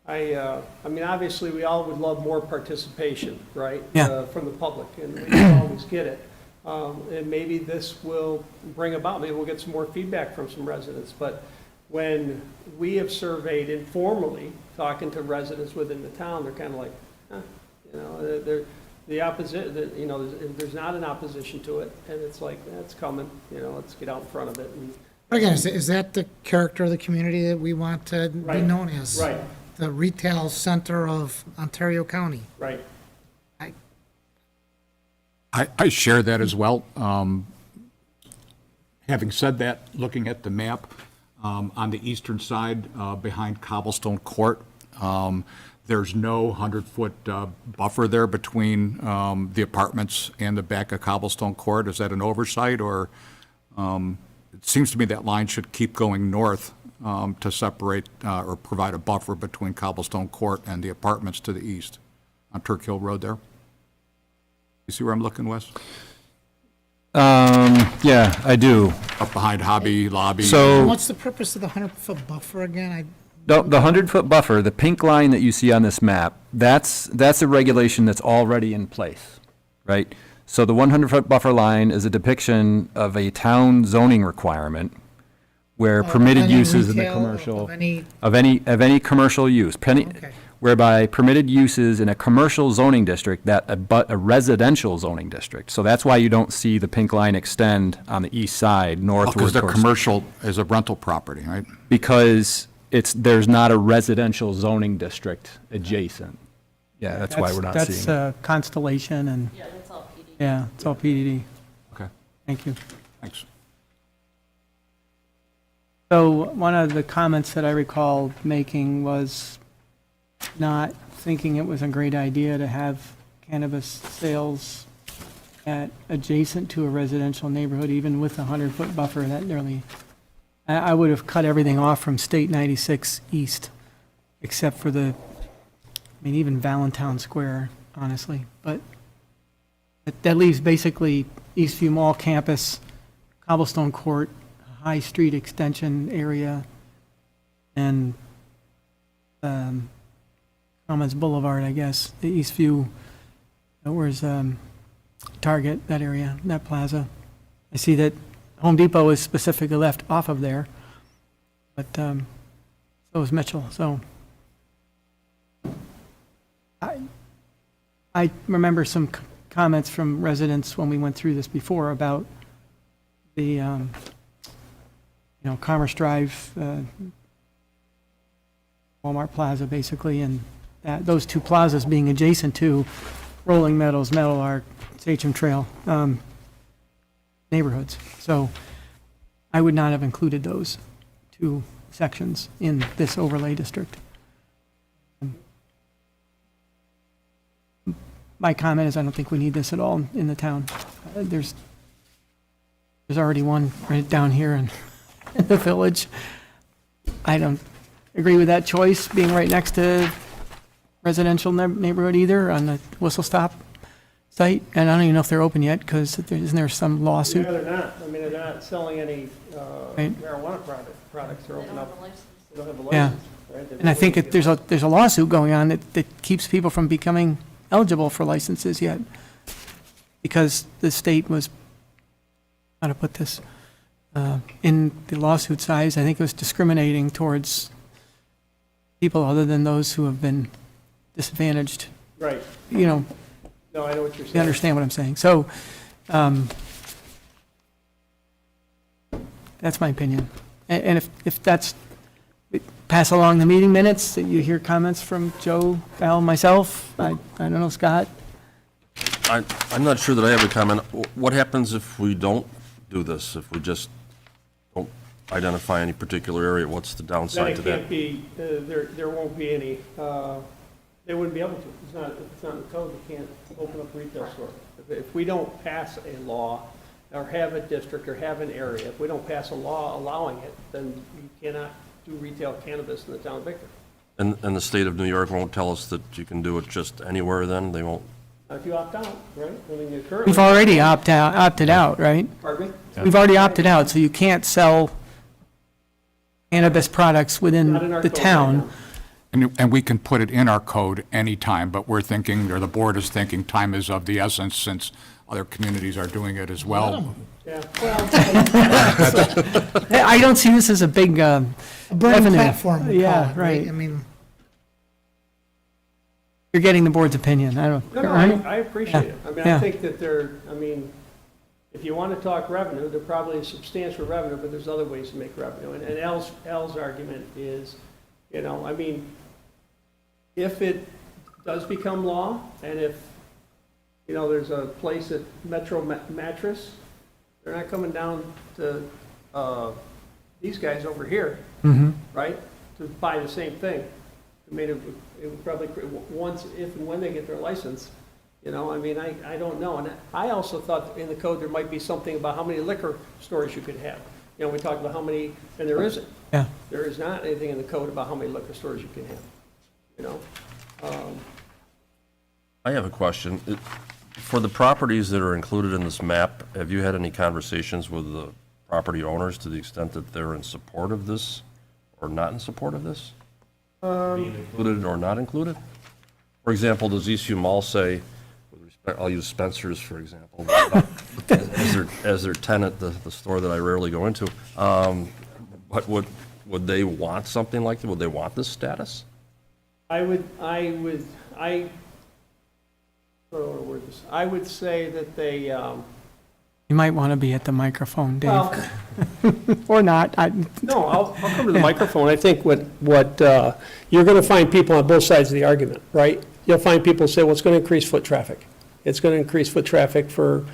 I mean, obviously, we all would love more participation, right? Yeah. From the public, and we don't always get it. And maybe this will bring about, maybe we'll get some more feedback from some residents, but when we have surveyed informally, talking to residents within the town, they're kind of like, you know, they're, the opposite, you know, there's not an opposition to it, and it's like, it's coming, you know, let's get out in front of it. And Again, is that the character of the community that we want to be Right. known as? Right, The retail center of Ontario County. right. I share that as well. Having said that, looking at the map, on the eastern side, behind Cobblestone Court, there's no 100-foot buffer there between the apartments and the back of Cobblestone Court. Is that an oversight, or it seems to me that line should keep going north to separate or provide a buffer between Cobblestone Court and the apartments to the east on Turk Hill Road there? You see where I'm looking, Wes? Yeah, I do. Up behind Hobby Lobby. So- What's the purpose of the 100-foot buffer again? The 100-foot buffer, the pink line that you see on this map, that's a regulation that's already in place, right? So the 100-foot buffer line is a depiction of a town zoning requirement where permitted Any uses in the retail commercial, of any- of any commercial use, Okay. whereby permitted uses in a commercial zoning district that abut a residential zoning district. So that's why you don't see the pink line extend on the east side northward. Because the towards- commercial is a rental property, right? Because there's not a residential zoning district adjacent. Yeah, that's why we're not seeing it. That's Constellation and. Yeah, that's all PDD. Yeah, it's all PDD. Okay, Thank you. thanks. So one of the comments that I recall making was not thinking it was a great idea to have cannabis sales at adjacent to a residential neighborhood, even with a 100-foot buffer, that nearly, I would have cut everything off from State 96 east, except for the, I mean, even Valentine Square, honestly. But that leaves basically Eastview Mall campus, Cobblestone Court, High Street Extension area, and Commons Boulevard, I guess, the Eastview, where's Target, that area, that plaza. I see that Home Depot is specifically left off of there, but so is Mitchell, so. I remember some comments from residents when we went through this before about the, Commerce Drive, Walmart Plaza, basically, and those two plazas being adjacent to Rolling Meadows, Metal Arc, Sachem Trail neighborhoods. So I would not have included those two sections in this overlay district. My comment is I don't think we need this at all in the town. There's already one right down here in the village. I don't agree with that choice, being right next to residential neighborhood either, on the Whistle Stop site. And I don't even know if they're open yet, because isn't there some lawsuit? Yeah, they're not. I mean, they're not selling any Right. marijuana products. They're open up. They don't have a Yeah. license. Right? And I think there's a lawsuit going on that keeps people from becoming eligible for licenses yet, because the state was, how to put this, in the lawsuit size, I think it was discriminating towards people other than those who have been disadvantaged. Right. You No, I know what you're saying. understand what I'm saying. So, that's my opinion. And if that's, pass along the meeting minutes, that you hear comments from Joe, Val, myself, I don't know, Scott? I'm not sure that I have a comment. What happens if we don't do this, if we just don't identify any particular area? What's the Then downside it to can't that? be, there won't be any, they wouldn't be able to. It's not in the code, they can't open up a retail store. If we don't pass a law, or have a district, or have an area, if we don't pass a law allowing it, then you cannot do retail cannabis in the town of Victor. And the state of New York won't tell us that you can do it just anywhere then? They won't? If you opt out, right? I mean, you currently. We've already opted out, right? Pardon me? We've already opted out, so you can't sell cannabis products within Not in our the code right town. now. And we can put it in our code anytime, but we're thinking, or the board is thinking, time is of the essence, since other communities are doing it as well. Yeah, well, I don't see this as a big A burning revenue. platform, we call Yeah, it, right. I mean, You're getting the board's opinion, I don't, no, right? I appreciate it. I mean, Yeah. I think that if you want to talk revenue, there probably is substantial revenue, but there's other ways to make revenue. And Al's argument is, I mean, if it does become law, and if, there's a place at Metro Mattress, they're not coming down to these guys over here, right, to buy the same thing. I mean, it would probably, once, if and when they get their license, I mean, I don't know. And I also thought in the code there might be something about how many liquor stores you could have. We talked about how many, and there isn't. Yeah. There is not anything in the code about how many liquor stores you can have, I have a question. For the properties that are included in this map, have you had any conversations with the property owners to the extent that they're in support of this or not in support of this? Being included or not included? For example, does Eastview Mall say, with respect, I'll use Spencer's for example, as their tenant, the store that I rarely go into, but would they want something like that? Would they want this status? I don't know where this, I would say that they, You might want to be at the microphone, Dave, well, or not. no, I'll come to the microphone. I think what you're going to find people on both sides of the argument, right? You'll find people say, well, it's going to increase foot traffic. It's going to increase foot traffic for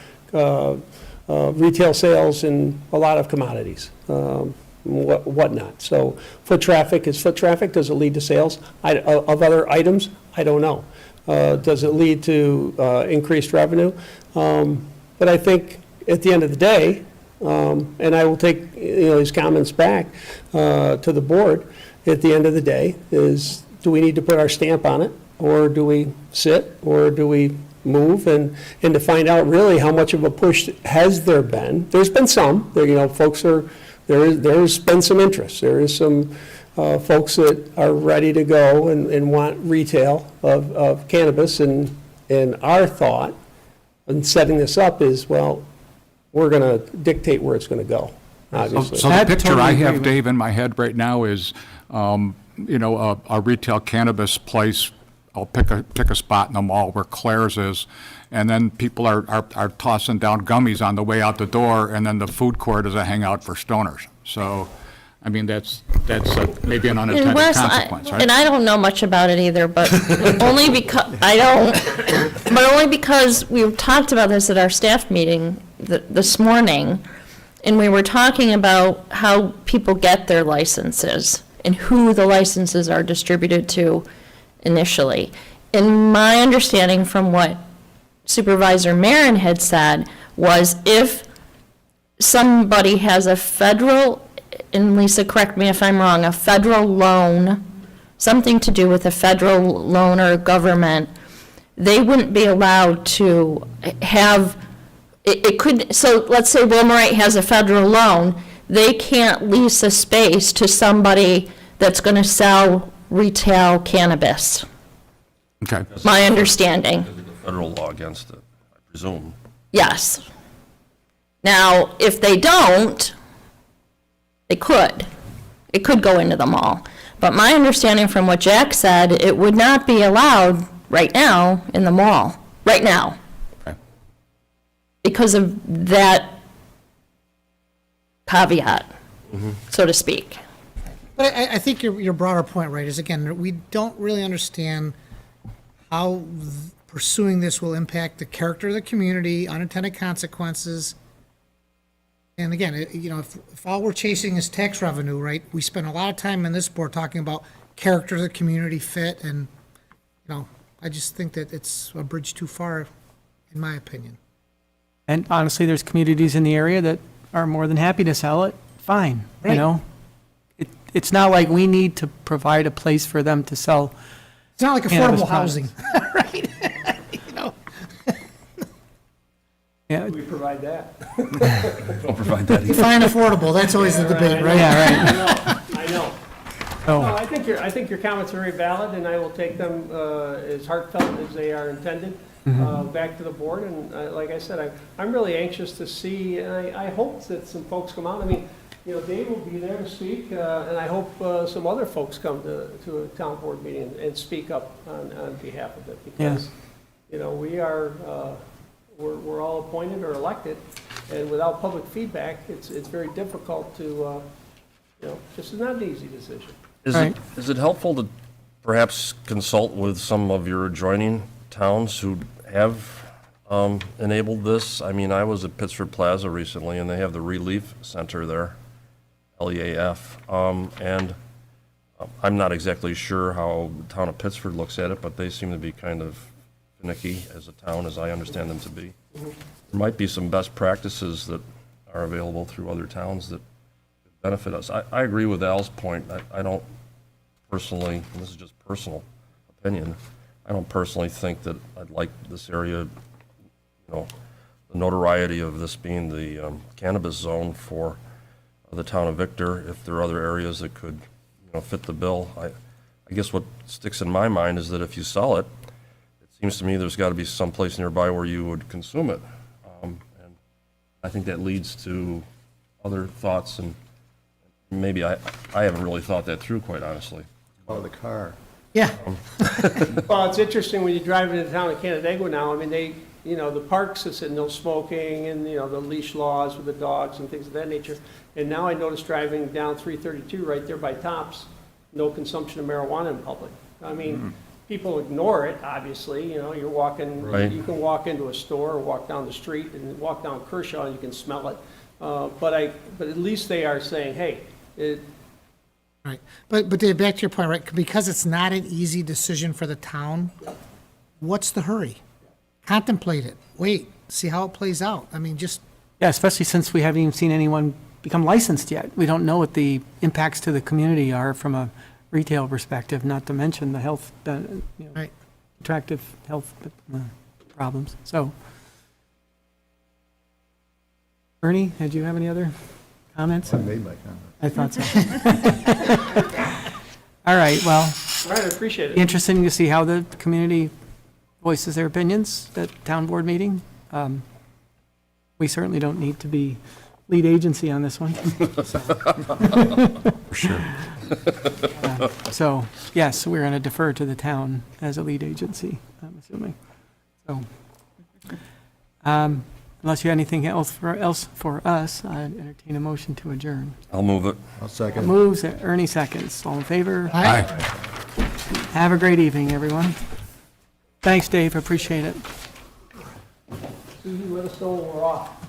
retail sales and a lot of commodities, whatnot. So foot traffic is foot traffic. Does it lead to sales of other items? I don't know. Does it lead to increased revenue? But I think at the end of the day, and I will take, his comments back to the board, at the end of the day, is do we need to put our stamp on it? Or do we sit, or do we move? And to find out really how much of a push has there been. There's been some, folks there's been some interest. There is some folks that are ready to go and want retail of cannabis. And our thought in setting this up is, well, we're going to dictate where it's going to go, obviously. So the That picture totally I agree have, with- Dave, in my head right now is, a retail cannabis place. I'll pick a spot in the mall where Claire's is, and then people are tossing down gummies on the way out the door, and then the food court is a hangout for stoners. So, I mean, that's maybe an And unintended Wes, consequence, right? and I don't know much about it either, but only because, only because we talked about this at our staff meeting this morning, and we were talking about how people get their licenses and who the licenses are distributed to initially. And my understanding from what Supervisor Marin had said was if somebody has a federal, and Lisa, correct me if I'm wrong, a federal loan, something to do with a federal loan or government, they wouldn't be allowed to have, it could, so let's say Wilmerite has a federal loan, they can't lease a space to somebody that's going to sell retail cannabis, Okay. my understanding. There's a federal law against it, I presume. Yes. Now, if they don't, they could. It could go into the mall. But my understanding from what Jack said, it would not be allowed right now in the mall, right now. Okay. Because of that caveat, so to speak. But I think your broader point, right, is again, we don't really understand how pursuing this will impact the character of the community, unintended consequences. And again, if all we're chasing is tax revenue, right, we spend a lot of time in this board talking about character of the community fit, and, I just think that it's a bridge too far, in my opinion. And honestly, there's communities in the area that are more than happy to sell it, fine, Right. It's not like we need to provide a place for them to sell. It's not like Cannabis affordable housing, right? Yeah, We provide that. Don't provide that either. Define affordable, that's always the debate, right? yeah, right. I know. Oh. No, I think your comments are very valid, and I will take them as heartfelt as they are intended back to the board. And like I said, I'm really anxious to see, and I hope that some folks come out. I mean, Dave will be there to speak, and I hope some other folks come to a town board meeting and speak up on behalf of it, because we are we're all appointed or elected, and without public feedback, it's very difficult to just not an easy decision. Right. Is it helpful to perhaps consult with some of your adjoining towns who have enabled this? I mean, I was at Pittsford Plaza recently, and they have the Relief Center there, LEAF, and I'm not exactly sure how the town of Pittsford looks at it, but they seem to be kind of finicky as a town, as I understand them to be. There might be some best practices that are available through other towns that benefit us. I agree with Al's point. I don't personally, and this is just personal opinion, I don't personally think that I'd like this area, the notoriety of this being the cannabis zone for the town of Victor, if there are other areas that could, fit the bill. I guess what sticks in my mind is that if you sell it, it seems to me there's got to be some place nearby where you would consume it. And I think that leads to other thoughts, and maybe I haven't really thought that through, quite honestly. Or the car. Yeah, Well, it's interesting when you drive into the town of Canandaigua now, I mean, the parks have said no smoking and, the leash laws with the dogs and things of that nature. And now I notice driving down 332 right there by Tops, no consumption of marijuana in public. I mean, people ignore it, obviously, you're walking, Right. you can walk into a store or walk down the street and walk down Kershaw and you can smell it. But at least they are saying, hey, right. But Dave, back to your point, right, because it's not an easy decision for the town, what's the hurry? Contemplate it, wait, see how it plays out. I mean, just, Yeah, especially since we haven't even seen anyone become licensed yet. We don't know what the impacts to the community are from a retail perspective, not to mention the health, right. attractive health problems. So, Bernie, did you have any other comments? I made my comment. I thought so. All right, well, All right, I appreciate it. interesting to see how the community voices their opinions at town board meeting. We certainly don't need to be lead agency on this one. For sure. So, yes, we're going to defer to the town as a lead agency, I'm assuming. So, unless you have anything else for us, I'd entertain a motion to adjourn. I'll move it. I'll second. Moves, Ernie seconds. All in favor? Aye. Have a great evening, everyone. Thanks, Dave, appreciate it. Susie, let us know when we're off.